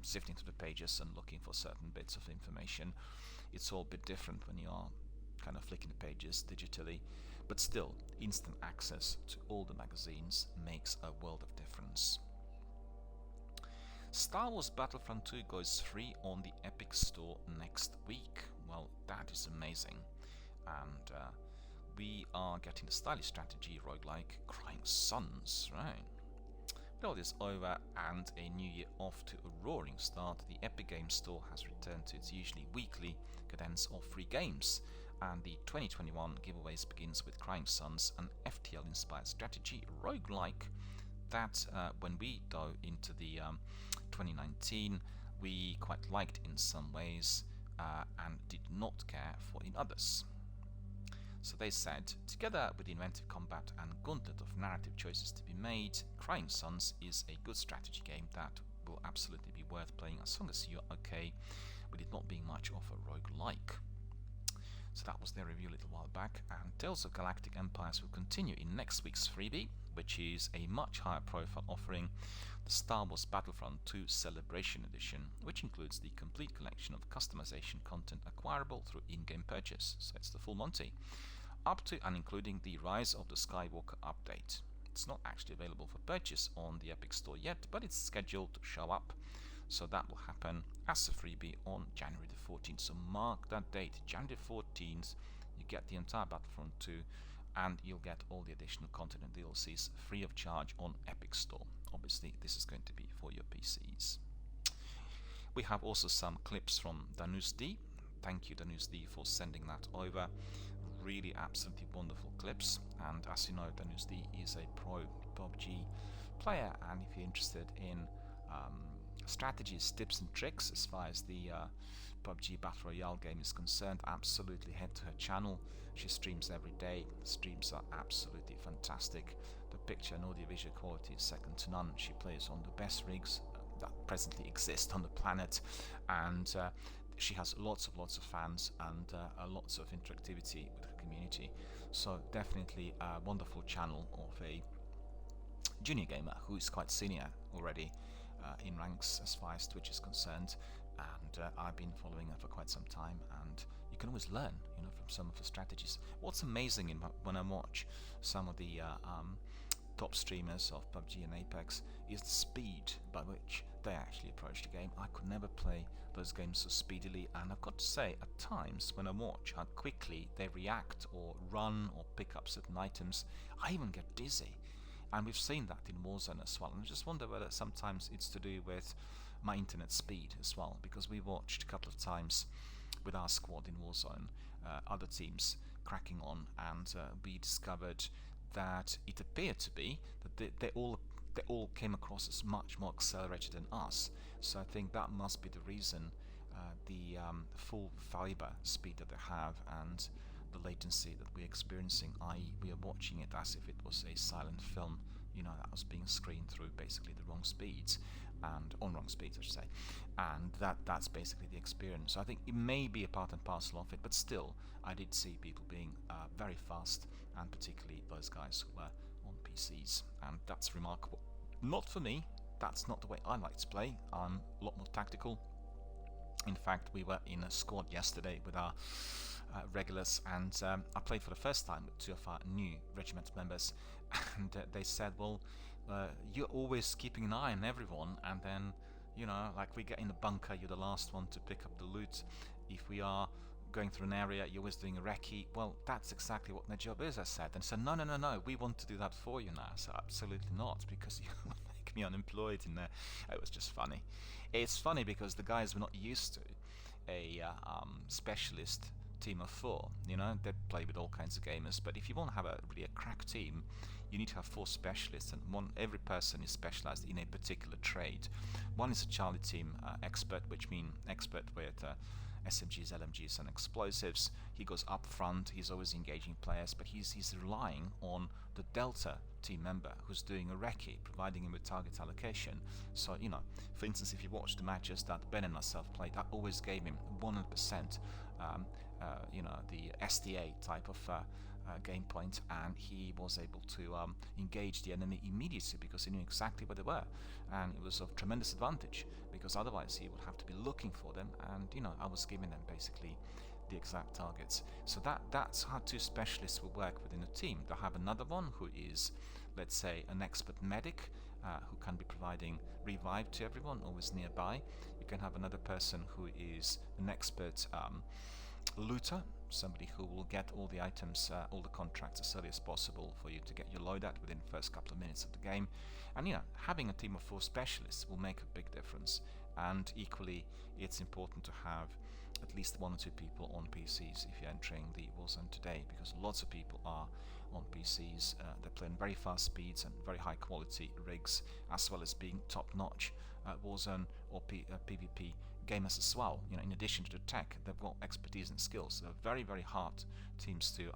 sifting through the pages and looking for certain bits of information. It's all a bit different when you are kind of flicking the pages digitally, but still instant access to all the magazines makes a world of difference. Star Wars Battlefront 2 goes free on the Epic Store next week. Well, that is amazing. And we are getting the stylish strategy roguelike Crying Suns, right? With all this over and a new year off to a roaring start, the Epic Games Store has returned to its usually weekly cadence of free games, and the 2021 giveaways begins with Crying Suns, an FTL-inspired strategy roguelike that when we dove into the 2019 we quite liked in some ways and did not care for in others. So they said, together with the inventive combat and gauntlet of narrative choices to be made, Crying Suns is a good strategy game that will absolutely be worth playing as long as you're okay with it not being much of a roguelike. So that was their review a little while back, and Tales of Galactic Empires will continue in next week's freebie, which is a much higher profile offering, the Star Wars Battlefront 2 Celebration Edition, which includes the complete collection of customization content acquirable through in-game purchase, so it's the full Monty, up to and including the Rise of the Skywalker update. It's not actually available for purchase on the Epic Store yet, but it's scheduled to show up, so that will happen as a freebie on January the 14th. So mark that date, January 14th, you get the entire Battlefront 2, and you'll get all the additional content and DLCs free of charge on Epic Store. Obviously this is going to be for your PCs. We have also some clips from Danus D. Thank you, Danus D, for sending that over. Really absolutely wonderful clips, and as you know, Danus D is a pro PUBG player, and if you're interested in strategies, tips and tricks as far as the PUBG Battle Royale game is concerned, absolutely head to her channel. She streams every day. The streams are absolutely fantastic. The picture and audio-visual quality is second to none. She plays on the best rigs that presently exist on the planet, and she has lots of fans and lots of interactivity with her community. So definitely a wonderful channel of a junior gamer who is quite senior already in ranks as far as Twitch is concerned, and I've been following her for quite some time, and you can always learn from some of the strategies. What's amazing when I watch some of the top streamers of PUBG and Apex is the speed by which they actually approach the game. I could never play those games so speedily, and I've got to say, at times when I watch how quickly they react or run or pick up certain items, I even get dizzy. And we've seen that in Warzone as well, and I just wonder whether sometimes it's to do with my internet speed as well, because we watched a couple of times with our squad in Warzone other teams cracking on, and we discovered that it appeared to be that they all came across as much more accelerated than us. So I think that must be the reason, the full fiber speed that they have and the latency that we're experiencing, i.e. we are watching it as if it was a silent film, that was being screened through basically the wrong speeds, and on wrong speeds I should say, and that's basically the experience. So I think it may be a part and parcel of it, but still I did see people being very fast, and particularly those guys who were on PCs, and that's remarkable. Not for me, that's not the way I like to play. I'm a lot more tactical. In fact, we were in a squad yesterday with our regulars, and I played for the first time with two of our new regiment members, and they said, well, you're always keeping an eye on everyone, and then like we get in the bunker, you're the last one to pick up the loot. If we are going through an area, you're always doing a recce. Well, that's exactly what my job is, I said. And said, no, we want to do that for you now. So absolutely not, because you will make me unemployed in there. It was just funny. It's funny because the guys were not used to a specialist team of 4. You know, they play with all kinds of gamers, but if you want to have a really a crack team, you need to have 4 specialists, and every person is specialized in a particular trade. One is a Charlie team expert, which means expert with SMGs, LMGs, and explosives. He goes up front, he's always engaging players, but he's relying on the Delta team member who's doing a recce, providing him with target allocation. So, you know, for instance, if you watch the matches that Ben and myself played, I always gave him 100%, you know, the SDA type of game point, and he was able to engage the enemy immediately because he knew exactly where they were, and it was of tremendous advantage because otherwise he would have to be looking for them, and you know, I was giving them basically the exact targets. So that's how 2 specialists will work within a team. They'll have another one who is, let's say, an expert medic who can be providing revive to everyone always nearby. You can have another person who is an expert looter, somebody who will get all the items, all the contracts as early as possible for you to get your loadout within the first couple of minutes of the game. And you know, having a team of 4 specialists will make a big difference. And equally, it's important to have at least 1 or 2 people on PCs if you're entering the Warzone today, because lots of people are on PCs. They're playing very fast speeds and very high quality rigs, as well as being top-notch Warzone or PvP gamers as well. You know, in addition to the tech, they've got expertise and skills. They're very, very hard teams to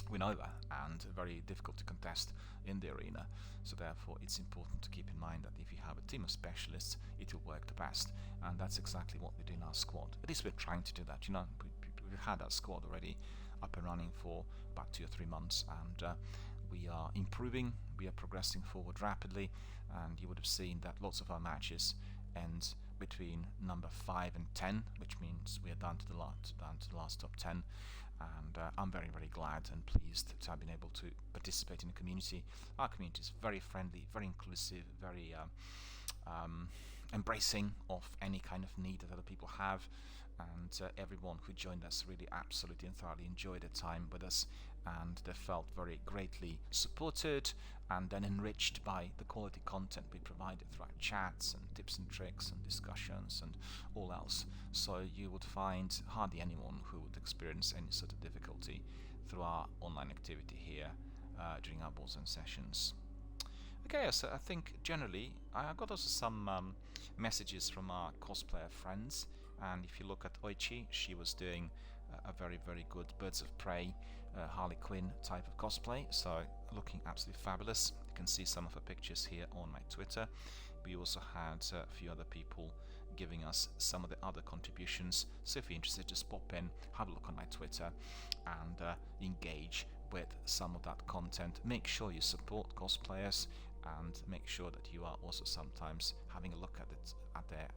win over and very difficult to contest in the arena. So therefore, it's important to keep in mind that if you have a team of specialists, it will work the best, and that's exactly what we do in our squad. At least we're trying to do that. You know, we've had our squad already up and running for about 2 or 3 months, and we are improving. We are progressing forward rapidly, and you would have seen that lots of our matches end between number 5 and 10, which means we are down to the last top 10. And I'm very, very glad and pleased to have been able to participate in the community. Our community is very friendly, very inclusive, very embracing of any kind of need that other people have, and everyone who joined us really absolutely and thoroughly enjoyed their time with us, and they felt very greatly supported and then enriched by the quality content we provided throughout chats and tips and tricks and discussions and all else. So you would find hardly anyone who would experience any sort of difficulty through our online activity here during our Warzone sessions. Okay, so I think generally I got also some messages from our cosplayer friends, and if you look at Oichi, she was doing a very, very good Birds of Prey Harley Quinn type of cosplay, so looking absolutely fabulous. You can see some of her pictures here on my Twitter. We also had a few other people giving us some of the other contributions, so if you're interested, just pop in, have a look on my Twitter, and engage with some of that content. Make sure you support cosplayers, and make sure that you are also sometimes having a look at their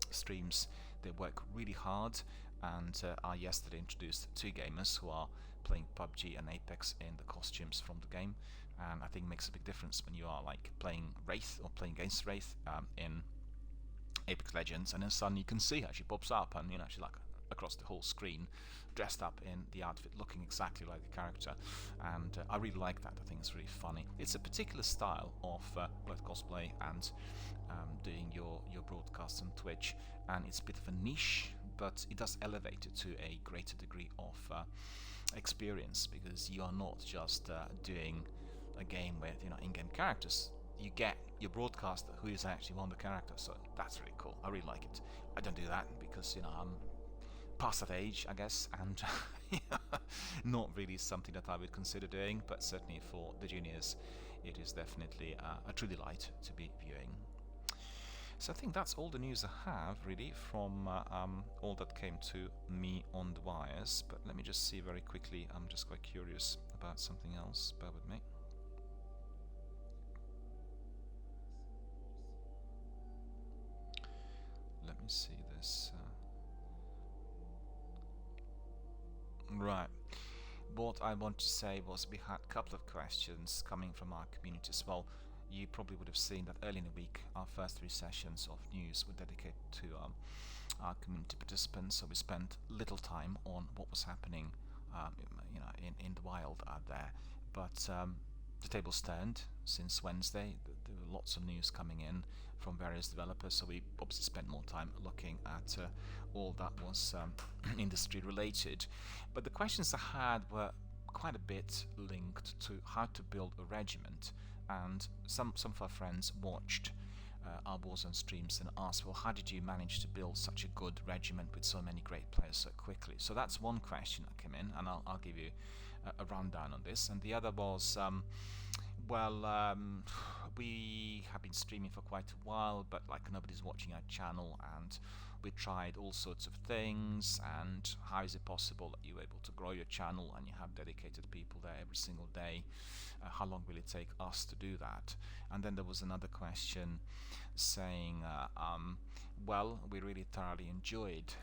streams. They work really hard, and I yesterday introduced 2 gamers who are playing PUBG and Apex in the costumes from the game, and I think it makes a big difference when you are like playing Wraith or playing against Wraith in Apex Legends, and then suddenly you can see her, she pops up, and you know, she's like across the whole screen, dressed up in the outfit, looking exactly like the character, and I really like that. I think it's really funny. It's a particular style of both cosplay and doing your broadcasts on Twitch, and it's a bit of a niche, but it does elevate it to a greater degree of experience, because you are not just doing a game with, you know, in-game characters. You get your broadcaster who is actually one of the characters, so that's really cool. I really like it. I don't do that because, you know, I'm past that age, I guess, and not really something that I would consider doing, but certainly for the juniors it is definitely a true delight to be viewing. So I think that's all the news I have really from all that came to me on the wires, but let me just see very quickly. I'm just quite curious about something else. Bear with me. Let me see this. Right. What I want to say was we had a couple of questions coming from our community as well. You probably would have seen that early in the week our first 3 sessions of news were dedicated to our community participants, so we spent little time on what was happening you know, in the wild out there, but the tables turned since Wednesday. there were lots of news coming in from various developers, so we obviously spent more time looking at all that was industry related. But the questions I had were quite a bit linked to how to build a regiment, and some of our friends watched our Warzone streams and asked, well, how did you manage to build such a good regiment with so many great players so quickly? So that's one question that came in, and I'll give you a rundown on this. And the other was, we have been streaming for quite a while, but like nobody's watching our channel, and we tried all sorts of things, and how is it possible that you're able to grow your channel and you have dedicated people there every single day? How long will it take us to do that? And then there was another question saying, well, we really thoroughly enjoyed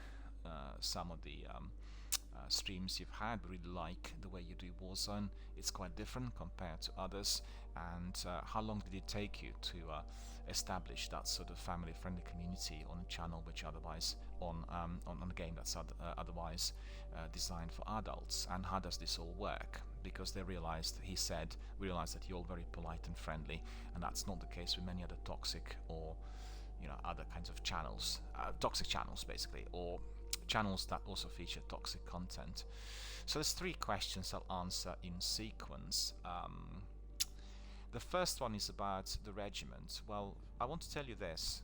some of the streams you've had. We really like the way you do Warzone. It's quite different compared to others. And how long did it take you to establish that sort of family-friendly community on a channel which otherwise on a game that's otherwise designed for adults? And how does this all work? Because they realized, he said, we realized that you're all very polite and friendly, and that's not the case with many other toxic or other kinds of channels, toxic channels basically, or channels that also feature toxic content. So there's 3 questions I'll answer in sequence. The first one is about the regiment. Well, I want to tell you this.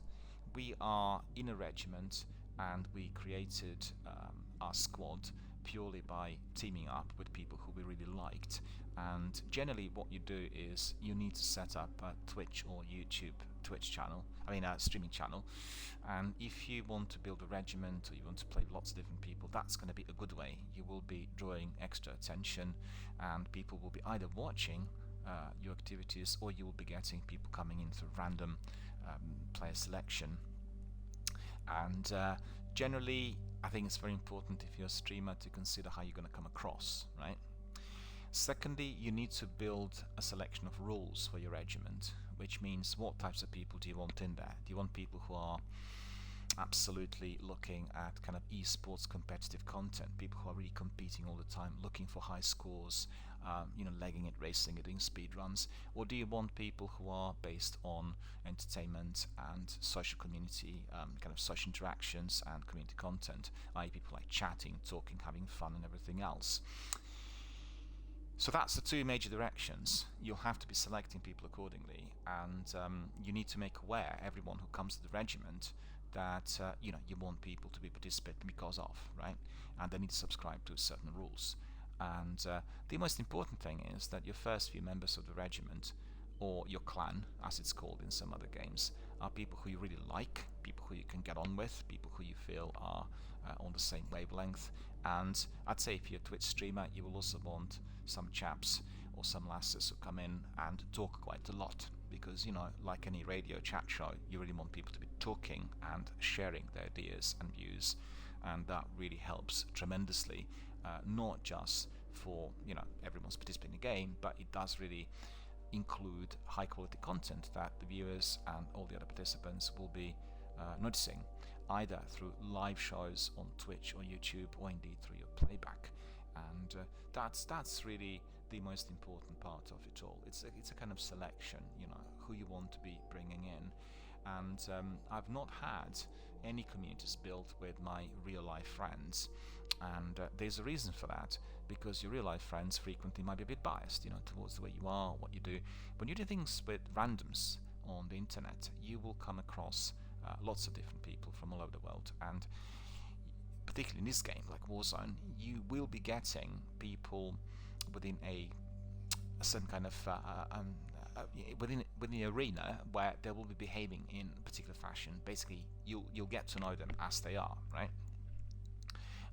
We are in a regiment, and we created our squad purely by teaming up with people who we really liked. And generally what you do is you need to set up a Twitch or YouTube streaming channel. And if you want to build a regiment, or you want to play with lots of different people, that's going to be a good way. You will be drawing extra attention, and people will be either watching your activities, or you will be getting people coming in through random player selection. And generally, I think it's very important, if you're a streamer, to consider how you're going to come across, right? Secondly, you need to build a selection of rules for your regiment, which means what types of people do you want in there? Do you want people who are absolutely looking at kind of esports competitive content, people who are really competing all the time, looking for high scores, legging it, racing it, doing speed runs? Or do you want people who are based on entertainment and social community, kind of social interactions and community content, i.e. people like chatting, talking, having fun and everything else? So that's the 2 major directions. You'll have to be selecting people accordingly, and you need to make aware everyone who comes to the regiment that you want people to be participating because of, right? And they need to subscribe to certain rules. And the most important thing is that your first few members of the regiment, or your clan, as it's called in some other games, are people who you really like, people who you can get on with, people who you feel are on the same wavelength. And I'd say if you're a Twitch streamer, you will also want some chaps or some lasses who come in and talk quite a lot, because like any radio chat show, you really want people to be talking and sharing their ideas and views, and that really helps tremendously, not just for everyone's participating in the game, but it does really include high quality content that the viewers and all the other participants will be noticing, either through live shows on Twitch or YouTube, or indeed through your playback. And that's really the most important part of it all. It's a kind of selection, who you want to be bringing in. And I've not had any communities built with my real life friends, and there's a reason for that, because your real life friends frequently might be a bit biased towards the way you are, what you do. When you do things with randoms on the internet, you will come across lots of different people from all over the world, and particularly in this game like Warzone, you will be getting people within a certain kind of within the arena where they will be behaving in a particular fashion. Basically, you'll get to know them as they are, right?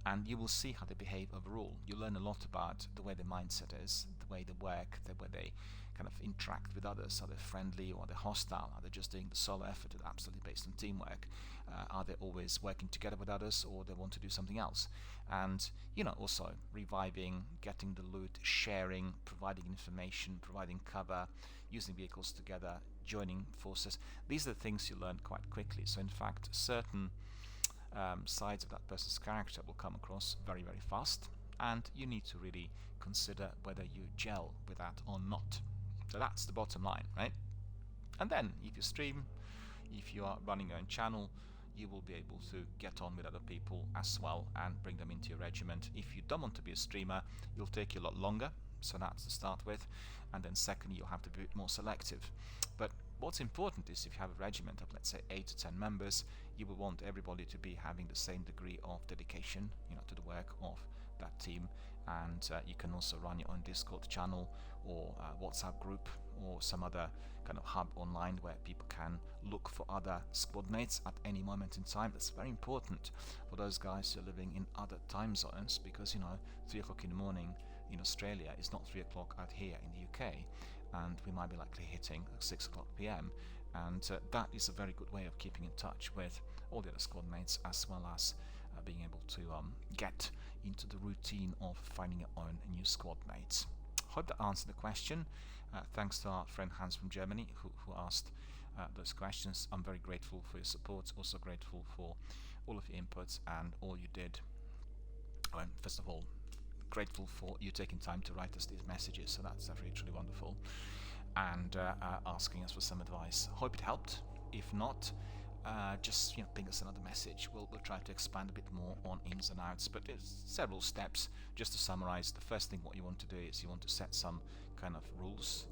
And you will see how they behave overall. You learn a lot about the way their mindset is, the way they work, the way they kind of interact with others. Are they friendly, or are they hostile? Are they just doing the solo effort that's absolutely based on teamwork? Are they always working together with others, or they want to do something else? And also reviving, getting the loot, sharing, providing information, providing cover, using vehicles together, joining forces. These are the things you learn quite quickly. So in fact, certain sides of that person's character will come across very, very fast, and you need to really consider whether you gel with that or not. So that's the bottom line, right? And then if you stream, if you are running your own channel, you will be able to get on with other people as well and bring them into your regiment. If you don't want to be a streamer, it'll take you a lot longer, so that's to start with. And then secondly, you'll have to be a bit more selective. But what's important is if you have a regiment of, let's say, 8 to 10 members, you will want everybody to be having the same degree of dedication, to the work of that team. And you can also run your own Discord channel or WhatsApp group or some other kind of hub online where people can look for other squad mates at any moment in time. That's very important for those guys who are living in other time zones, because 3 o'clock in the morning in Australia is not 3 o'clock out here in the UK, and we might be likely hitting 6 o'clock PM, and that is a very good way of keeping in touch with all the other squad mates, as well as being able to get into the routine of finding your own new squad mates. Hope that answered the question. Thanks to our friend Hans from Germany who asked those questions. I'm very grateful for your support, also grateful for all of your inputs and all you did. First of all, grateful for you taking time to write us these messages, so that's really truly wonderful, and asking us for some advice. Hope it helped. If not, just ping us another message. We'll try to expand a bit more on ins and outs, but there's several steps. Just to summarize, the first thing what you want to do is you want to set some kind of rules,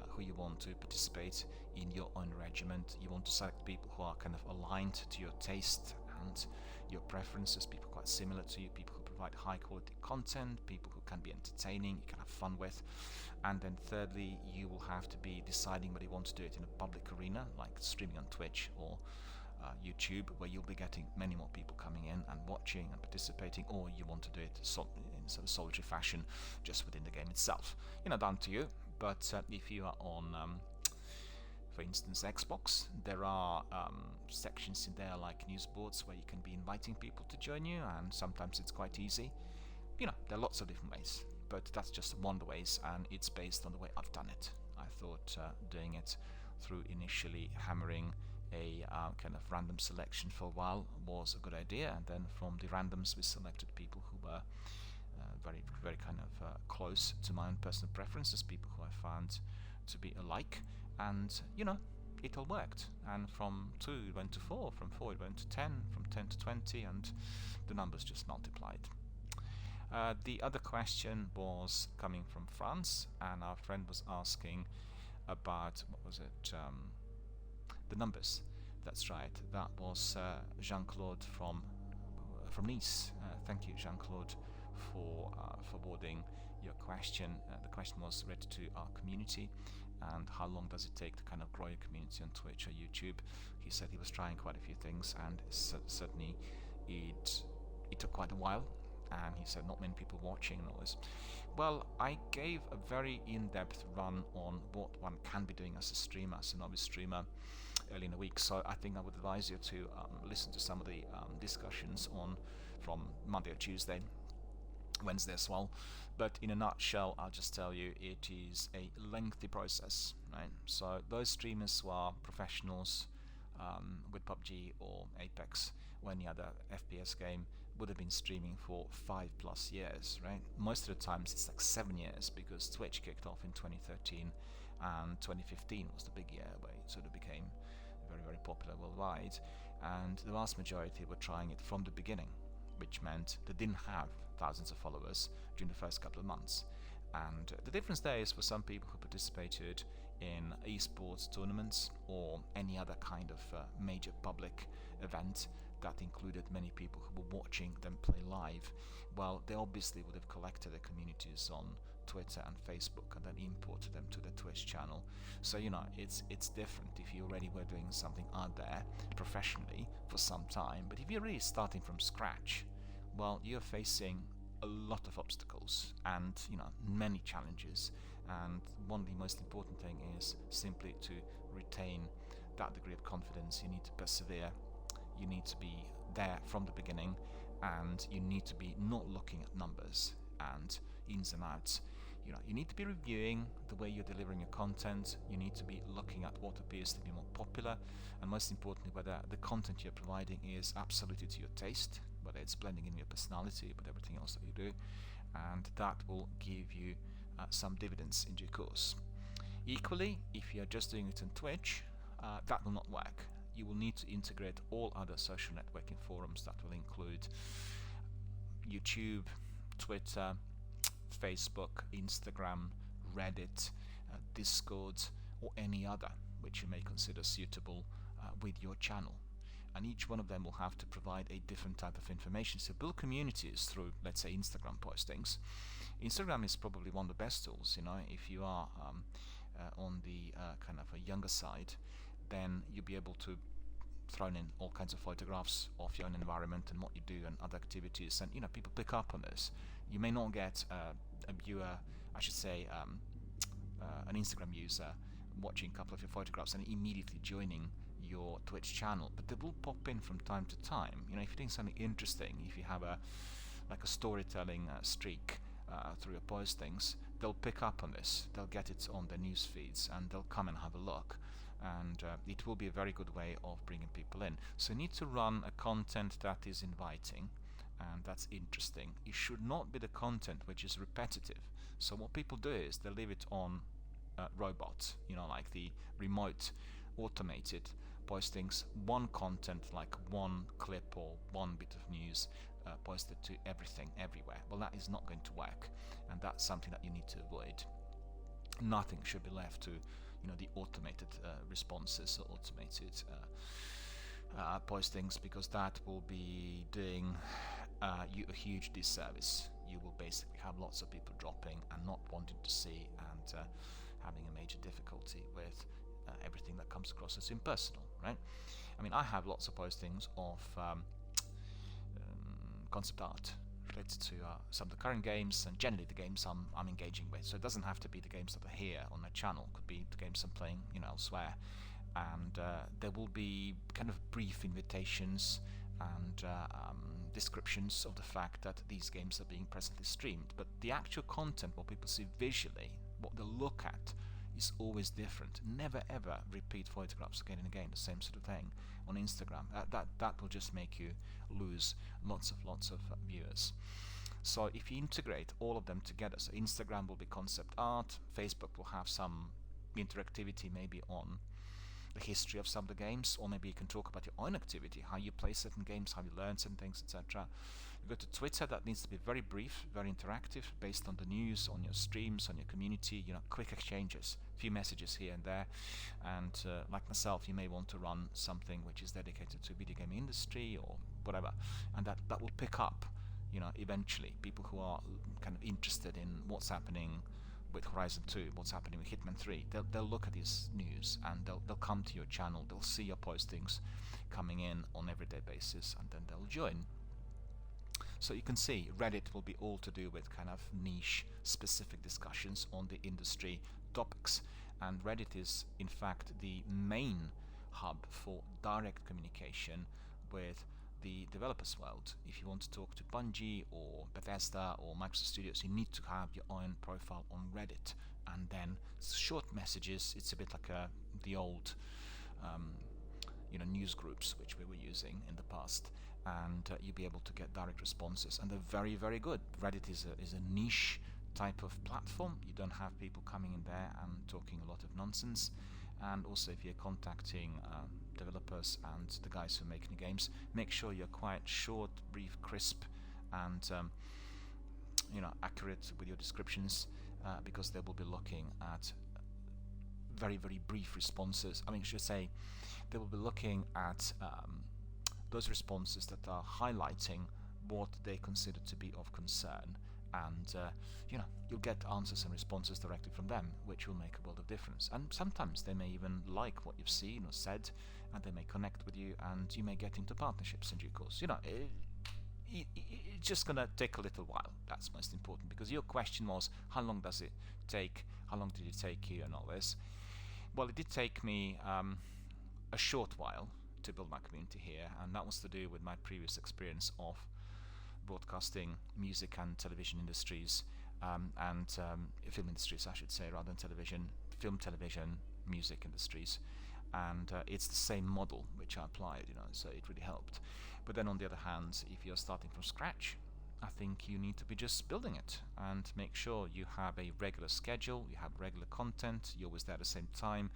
who you want to participate in your own regiment. You want to select people who are kind of aligned to your taste and your preferences, people quite similar to you, people who provide high quality content, people who can be entertaining, you can have fun with. And then thirdly, you will have to be deciding whether you want to do it in a public arena, like streaming on Twitch or YouTube, where you'll be getting many more people coming in and watching and participating, or you want to do it in sort of solitary fashion just within the game itself. Down to you. But if you are on, for instance, Xbox, there are sections in there like news boards where you can be inviting people to join you, and sometimes it's quite easy. There are lots of different ways, but that's just one of the ways, and it's based on the way I've done it. I thought doing it through initially hammering a kind of random selection for a while was a good idea, and then from the randoms we selected people who were very, very kind of close to my own personal preferences, people who I found to be alike, and it all worked. And from 2 it went to 4, from 4 it went to 10, from 10 to 20, and the numbers just multiplied. The other question was coming from France, and our friend was asking about, what was it, the numbers. That's right, that was Jean-Claude from Nice. Thank you, Jean-Claude, for forwarding your question. The question was related to our community and how long does it take to kind of grow your community on Twitch or YouTube. He said he was trying quite a few things, and certainly it took quite a while, and he said not many people watching and all this. Well, I gave a very in-depth run on what one can be doing as a streamer, as a novice streamer, early in the week, so I think I would advise you to listen to some of the discussions from Monday or Tuesday, Wednesday as well. But in a nutshell, I'll just tell you it is a lengthy process, right? So those streamers who are professionals with PUBG or Apex or any other FPS game would have been streaming for 5+ years, right? Most of the times it's like 7 years, because Twitch kicked off in 2013 and 2015 was the big year where it sort of became very, very popular worldwide, and the vast majority were trying it from the beginning, which meant they didn't have thousands of followers during the first couple of months. And the difference there is, for some people who participated in esports tournaments or any other kind of major public event that included many people who were watching them play live, well, they obviously would have collected their communities on Twitter and Facebook and then imported them to the Twitch channel. So it's different if you already were doing something out there professionally for some time. But if you're really starting from scratch, well, you're facing a lot of obstacles and many challenges, and one of the most important thing is simply to retain that degree of confidence. You need to persevere, you need to be there from the beginning, and you need to be not looking at numbers and ins and outs. You need to be reviewing the way you're delivering your content. You need to be looking at what appears to be more popular, and most importantly, whether the content you're providing is absolutely to your taste, whether it's blending in your personality with everything else that you do, and that will give you some dividends in due course. Equally, if you're just doing it on Twitch, that will not work. You will need to integrate all other social networking forums. That will include YouTube, Twitter, Facebook, Instagram, Reddit, Discord, or any other which you may consider suitable with your channel. And each one of them will have to provide a different type of information. So build communities through, let's say, Instagram postings. Instagram is probably one of the best tools. If you are on the kind of a younger side, then you'll be able to throw in all kinds of photographs of your own environment and what you do and other activities, and people pick up on this. You may not get a viewer, I should say, an Instagram user watching a couple of your photographs and immediately joining your Twitch channel, but they will pop in from time to time. If you're doing something interesting, if you have a storytelling streak through your postings, they'll pick up on this. They'll get it on their news feeds and they'll come and have a look. And it will be a very good way of bringing people in. So you need to run a content that is inviting and that's interesting. It should not be the content which is repetitive. So what people do is they leave it on robots, like the remote automated postings, one content, like one clip or one bit of news posted to everything everywhere. Well, that is not going to work, and that's something that you need to avoid. Nothing should be left to the automated responses or automated postings, because that will be doing you a huge disservice. You will basically have lots of people dropping and not wanting to see, and having a major difficulty with everything that comes across as impersonal, right? I have lots of postings of concept art related to some of the current games, and generally the games I'm engaging with. So it doesn't have to be the games that are here on the channel. It could be the games I'm playing elsewhere. And there will be kind of brief invitations and descriptions of the fact that these games are being presently streamed. But the actual content, what people see visually, what they look at, is always different. Never ever repeat photographs again and again, the same sort of thing on Instagram. That will just make you lose lots of viewers. So if you integrate all of them together, so Instagram will be concept art, Facebook will have some interactivity maybe on the history of some of the games, or maybe you can talk about your own activity, how you play certain games, how you learn certain things, etc. You go to Twitter, that needs to be very brief, very interactive, based on the news, on your streams, on your community, quick exchanges, few messages here and there. And like myself, you may want to run something which is dedicated to video game industry or whatever, and that will pick up, eventually people who are kind of interested in what's happening with Horizon 2, what's happening with Hitman 3. They'll look at this news and they'll come to your channel, they'll see your postings coming in on everyday basis, and then they'll join. So you can see Reddit will be all to do with kind of niche specific discussions on the industry topics, and Reddit is in fact the main hub for direct communication with the developers world. If you want to talk to Bungie or Bethesda or Microsoft Studios, you need to have your own profile on Reddit, and then short messages. It's a bit like the old news groups which we were using in the past, and you'll be able to get direct responses, and they're very, very good. Reddit is a niche type of platform. You don't have people coming in there and talking a lot of nonsense. And also, if you're contacting developers and the guys who make new games, make sure you're quite short, brief, crisp, and accurate with your descriptions, because they will be looking at very, very brief responses. I should say, they will be looking at those responses that are highlighting what they consider to be of concern, and you'll get answers and responses directly from them, which will make a world of difference. And sometimes they may even like what you've seen or said, and they may connect with you, and you may get into partnerships in due course. It's just gonna take a little while. That's most important, because your question was, how long does it take? How long did it take you, and all this? Well, it did take me a short while to build my community here, and that was to do with my previous experience of broadcasting, music and television industries, and film industries, I should say, rather than television, film, television, music industries. And it's the same model which I applied, so it really helped. But then on the other hand, if you're starting from scratch I think you need to be just building it and make sure you have a regular schedule, you have regular content, you're always there at the same time.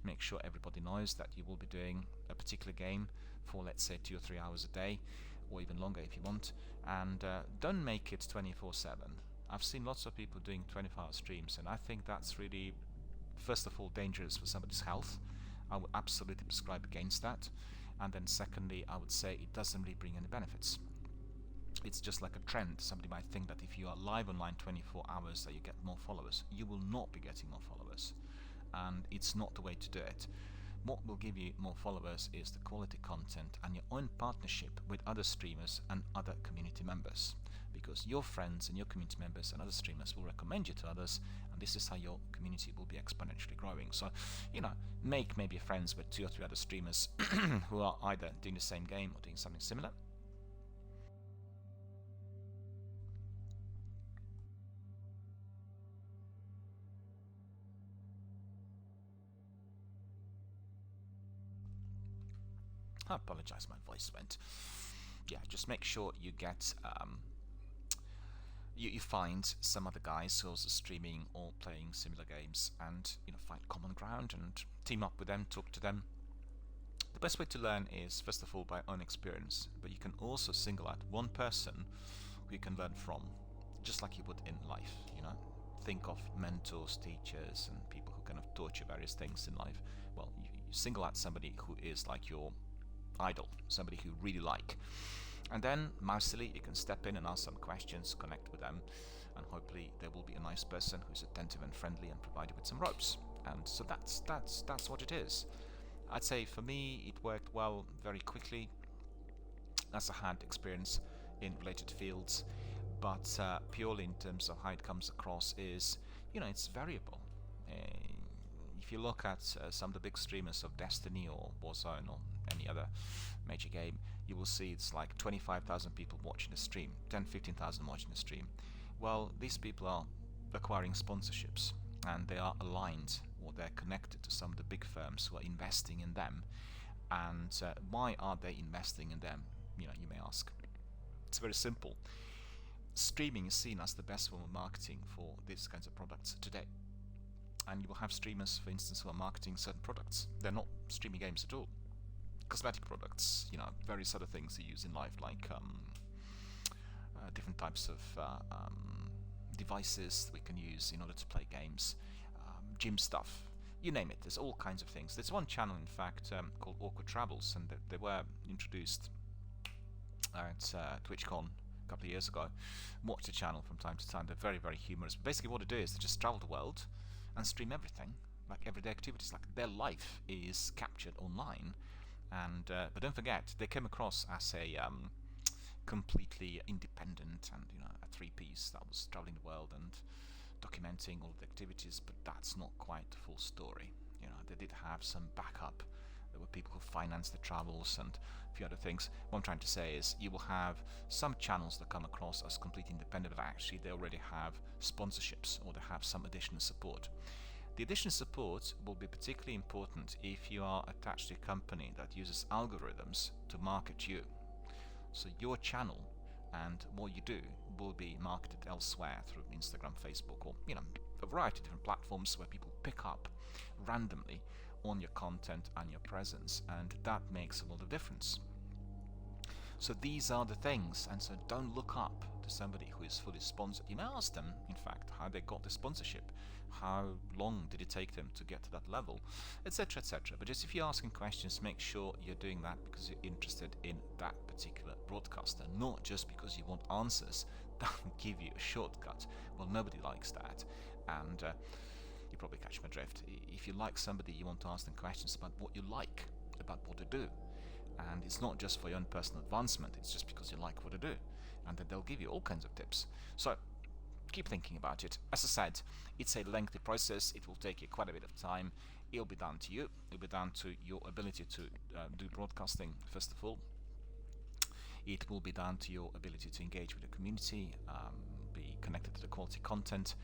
Make sure everybody knows that you will be doing a particular game for, let's say, 2 or 3 hours a day, or even longer if you want, and don't make it 24/7. I've seen lots of people doing 24-hour streams, and I think that's really, first of all, dangerous for somebody's health. I would absolutely prescribe against that. And then secondly, I would say it doesn't really bring any benefits. It's just like a trend. Somebody might think that if you are live online 24 hours that you get more followers. You will not be getting more followers, and it's not the way to do it. What will give you more followers is the quality content and your own partnership with other streamers and other community members, because your friends and your community members and other streamers will recommend you to others, and this is how your community will be exponentially growing. So, make maybe friends with 2 or 3 other streamers who are either doing the same game or doing something similar. I apologize, my voice went. Yeah, just make sure you get you find some other guys who are also streaming or playing similar games, and find common ground and team up with them, talk to them. The best way to learn is, first of all, by own experience, but you can also single out one person who you can learn from, just like you would in life. Think of mentors, teachers, and people who kind of taught you various things in life. Well, you single out somebody who is like your idol, somebody who you really like, and then mousily you can step in and ask some questions, connect with them, and hopefully there will be a nice person who's attentive and friendly and provide you with some ropes. And so that's what it is. I'd say for me it worked well very quickly, as I had experience in related fields, but purely in terms of how it comes across is, it's variable. If you look at some of the big streamers of Destiny or Warzone or any other major game, you will see it's like 25,000 people watching a stream, 10-15,000 watching a stream. Well, these people are acquiring sponsorships, and they are aligned, or they're connected to some of the big firms who are investing in them. And why are they investing in them, you may ask. It's very simple. Streaming is seen as the best form of marketing for these kinds of products today. And you will have streamers, for instance, who are marketing certain products. They're not streaming games at all. Cosmetic products, various other things you use in life, like different types of devices that we can use in order to play games, gym stuff, you name it. There's all kinds of things. There's one channel, in fact, called Awkward Travels, and they were introduced at TwitchCon a couple of years ago. Watch the channel from time to time. They're very, very humorous. But basically what they do is they just travel the world and stream everything, like everyday activities. Like their life is captured online. And but don't forget, they came across as a completely independent and a three-piece that was traveling the world and documenting all of the activities. But that's not quite the full story. They did have some backup. There were people who financed the travels and a few other things. What I'm trying to say is, you will have some channels that come across as completely independent, but actually they already have sponsorships or they have some additional support. The additional support will be particularly important if you are attached to a company that uses algorithms to market you. So your channel and what you do will be marketed elsewhere through Instagram, Facebook, or a variety of different platforms where people pick up randomly on your content and your presence, and that makes a lot of difference. So these are the things, and so don't look up to somebody who is fully sponsored. You may ask them, in fact, how they got the sponsorship, how long did it take them to get to that level, etc., etc. But just if you're asking questions, make sure you're doing that because you're interested in that particular broadcaster, not just because you want answers that will give you a shortcut. Well, nobody likes that, and you probably catch my drift. If you like somebody, you want to ask them questions about what you like, about what they do. And it's not just for your own personal advancement, it's just because you like what they do. And then they'll give you all kinds of tips. So keep thinking about it. As I said, it's a lengthy process. It will take you quite a bit of time. It'll be down to you. It'll be down to your ability to do broadcasting, first of all. It will be down to your ability to engage with the community, be connected to the quality content.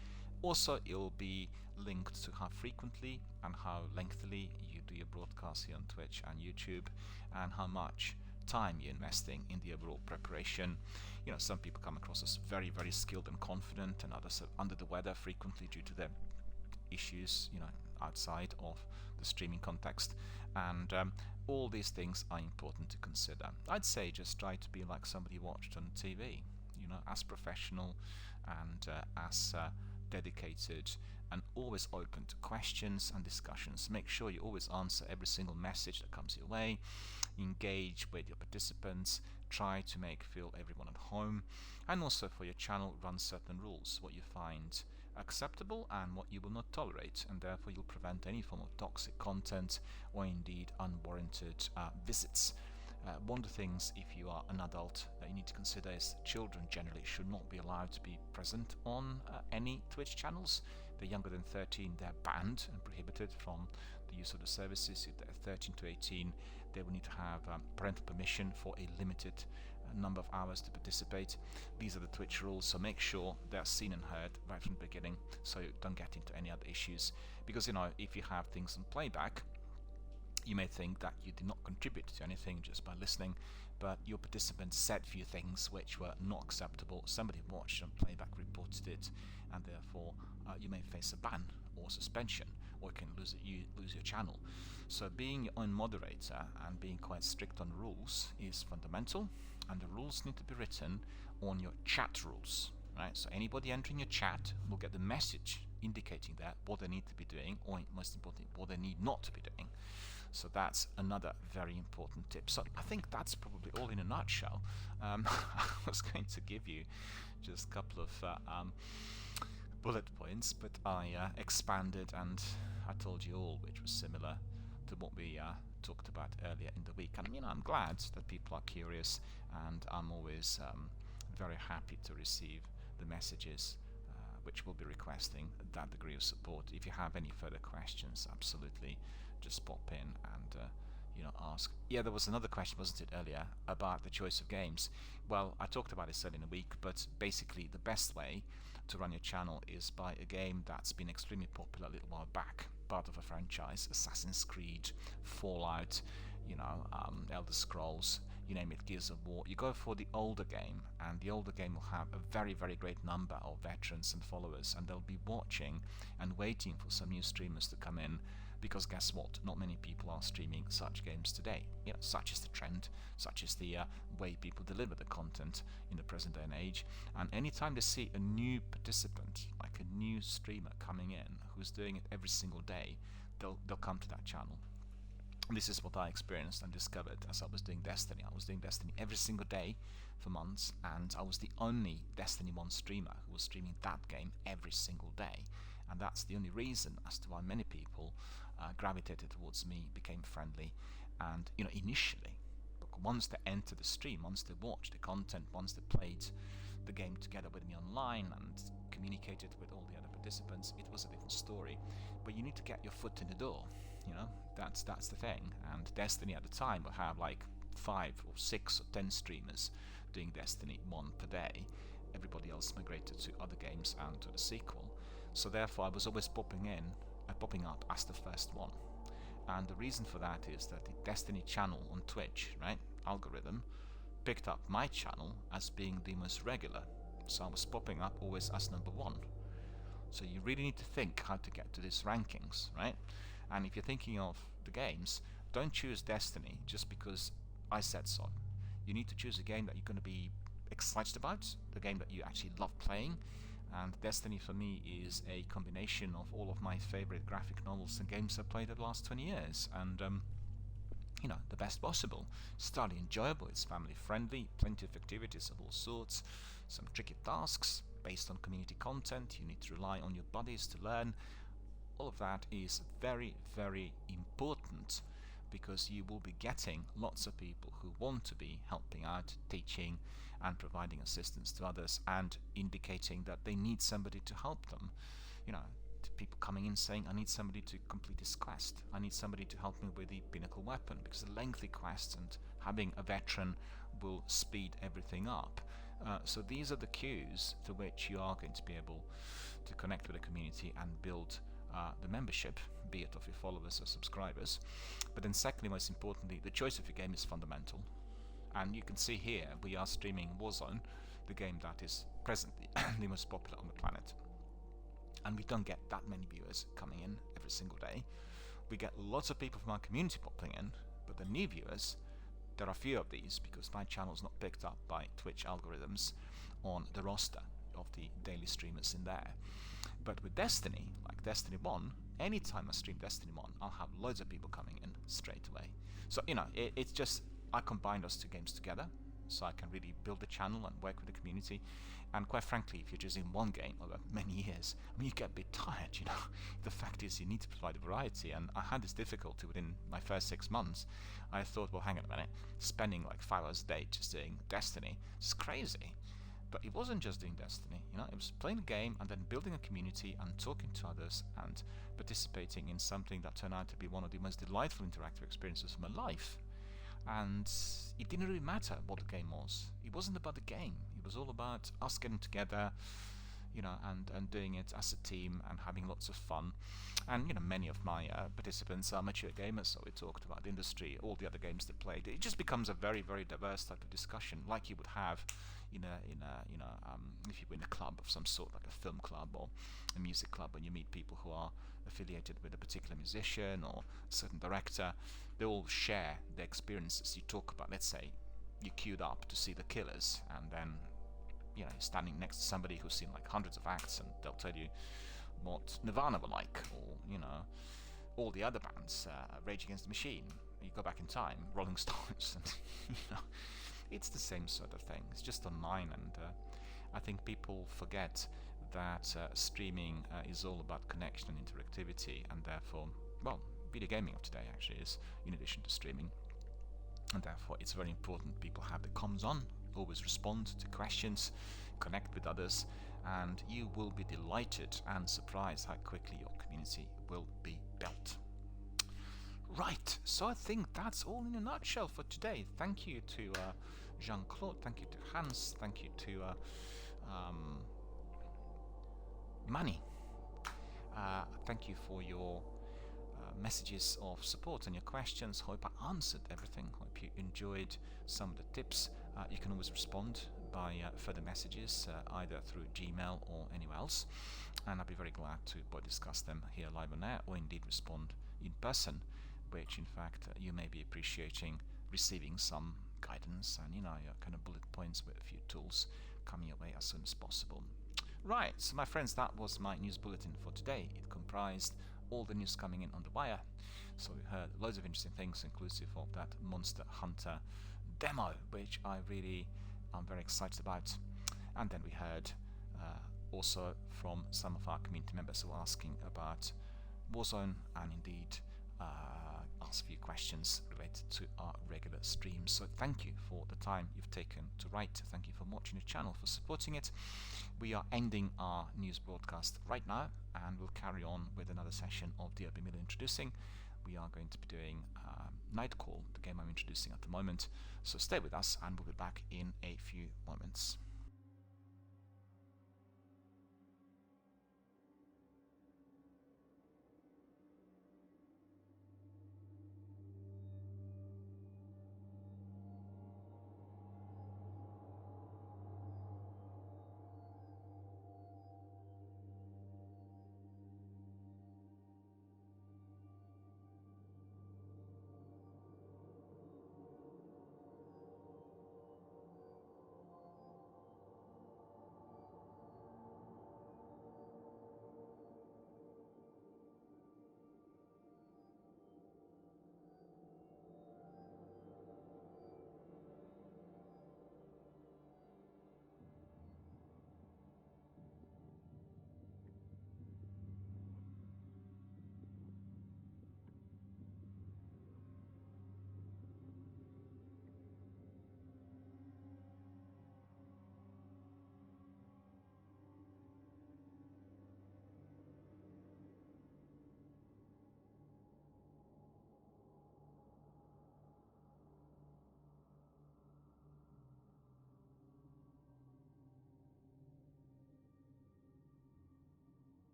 Also, it'll be linked to how frequently and how lengthily you do your broadcasts here on Twitch and YouTube, and how much time you're investing in the overall preparation. Some people come across as very, very skilled and confident, and others are under the weather frequently due to their issues, outside of the streaming context. And all these things are important to consider. I'd say just try to be like somebody you watched on TV, as professional and as dedicated, and always open to questions and discussions. Make sure you always answer every single message that comes your way. Engage with your participants. Try to feel everyone at home. And also for your channel, run certain rules, what you find acceptable and what you will not tolerate, and therefore you'll prevent any form of toxic content or indeed unwarranted visits. One of the things, if you are an adult, that you need to consider is that children generally should not be allowed to be present on any Twitch channels. They're younger than 13, they're banned and prohibited from the use of the services. If they're 13 to 18, they will need to have parental permission for a limited number of hours to participate. These are the Twitch rules, so make sure they're seen and heard right from the beginning, so you don't get into any other issues. Because if you have things on playback, you may think that you did not contribute to anything just by listening, but your participants said few things which were not acceptable. Somebody watched on playback, reported it, and therefore you may face a ban or suspension, or you can lose your channel. So being your own moderator and being quite strict on rules is fundamental, and the rules need to be written on your chat rules, right? So anybody entering your chat will get the message indicating that what they need to be doing, or most importantly, what they need not to be doing. So that's another very important tip. So I think that's probably all in a nutshell. I was going to give you just a couple of bullet points, but I expanded and I told you all, which was similar to what we talked about earlier in the week. And I'm glad that people are curious, and I'm always very happy to receive the messages which will be requesting that degree of support. If you have any further questions, absolutely just pop in and ask. Yeah, there was another question, wasn't it, earlier about the choice of games. Well, I talked about it earlier in the week, but basically the best way to run your channel is by a game that's been extremely popular a little while back, part of a franchise: Assassin's Creed, Fallout, Elder Scrolls, you name it, Gears of War. You go for the older game, and the older game will have a very, very great number of veterans and followers, and they'll be watching and waiting for some new streamers to come in, because guess what? Not many people are streaming such games today. Such is the trend, such is the way people deliver the content in the present day and age. And anytime they see a new participant, like a new streamer coming in who's doing it every single day, they'll come to that channel. This is what I experienced and discovered as I was doing Destiny. I was doing Destiny every single day for months, and I was the only Destiny 1 streamer who was streaming that game every single day. And that's the only reason as to why many people gravitated towards me, became friendly, and initially, once they entered the stream, once they watched the content, once they played the game together with me online and communicated with all the other participants, it was a different story. But you need to get your foot in the door. That's the thing. And Destiny at the time would have like 5 or 6 or 10 streamers doing Destiny 1 per day. Everybody else migrated to other games and to the sequel. So therefore I was always popping up as the first one. And the reason for that is that the Destiny channel on Twitch, right, algorithm, picked up my channel as being the most regular. So I was popping up always as number 1. So you really need to think how to get to these rankings, right? And if you're thinking of the games, don't choose Destiny just because I said so. You need to choose a game that you're going to be excited about, the game that you actually love playing. And Destiny for me is a combination of all of my favorite graphic novels and games I've played over the last 20 years. And the best possible. It's thoroughly enjoyable, it's family friendly, plenty of activities of all sorts, some tricky tasks based on community content. You need to rely on your buddies to learn. All of that is very, very important, because you will be getting lots of people who want to be helping out, teaching and providing assistance to others, and indicating that they need somebody to help them. People coming in saying, I need somebody to complete this quest, I need somebody to help me with the pinnacle weapon, because the lengthy quests and having a veteran will speed everything up. So these are the cues to which you are going to be able to connect with the community and build the membership, be it of your followers or subscribers. But then secondly, most importantly, the choice of your game is fundamental. And you can see here we are streaming Warzone, the game that is presently the most popular on the planet. And we don't get that many viewers coming in every single day. We get lots of people from our community popping in, but the new viewers, there are few of these because my channel is not picked up by Twitch algorithms on the roster of the daily streamers in there. But with Destiny, like Destiny 1, anytime I stream Destiny 1, I'll have loads of people coming in straight away. So, it's just, I combine those two games together so I can really build the channel and work with the community. And quite frankly, if you're just in one game over many years, you get a bit tired, The fact is you need to provide a variety, and I had this difficulty within my first 6 months. I thought, well, hang on a minute, spending like 5 hours a day just doing Destiny is crazy. But it wasn't just doing Destiny, it was playing the game and then building a community and talking to others and participating in something that turned out to be one of the most delightful interactive experiences of my life. And it didn't really matter what the game was. It wasn't about the game. It was all about us getting together, and doing it as a team and having lots of fun. And many of my participants are mature gamers, so we talked about the industry, all the other games they played. It just becomes a very, very diverse type of discussion, like you would have if you were in a club of some sort, like a film club or a music club, and you meet people who are affiliated with a particular musician or a certain director. They all share their experiences. You talk about, let's say, you queued up to see The Killers, and then you're standing next to somebody who's seen like hundreds of acts, and they'll tell you what Nirvana were like, or all the other bands, Rage Against the Machine. You go back in time, Rolling Stones, and it's the same sort of thing. It's just online, and I think people forget that streaming is all about connection and interactivity, and therefore, well, video gaming of today actually is in addition to streaming, and therefore it's very important people have the comms on, always respond to questions, connect with others, and you will be delighted and surprised how quickly your community will be built. Right, so I think that's all in a nutshell for today. Thank you to Jean-Claude, thank you to Hans, thank you to Manny. Thank you for your messages of support and your questions. Hope I answered everything. Hope you enjoyed some of the tips. You can always respond by further messages, either through Gmail or anywhere else, and I'll be very glad to both discuss them here live on air, or indeed respond in person, which in fact you may be appreciating receiving some guidance and your kind of bullet points with a few tools coming your way as soon as possible. Right, so my friends, that was my news bulletin for today. It comprised all the news coming in on the wire. So we heard loads of interesting things, inclusive of that Monster Hunter demo, which I'm very excited about. And then we heard also from some of our community members who are asking about Warzone, and indeed ask a few questions related to our regular streams. So thank you for the time you've taken to write. Thank you for watching the channel, for supporting it. We are ending our news broadcast right now, and we'll carry on with another session of DRBMiller Introducing. We are going to be doing Nightcall, the game I'm introducing at the moment. So stay with us, and we'll be back in a few moments.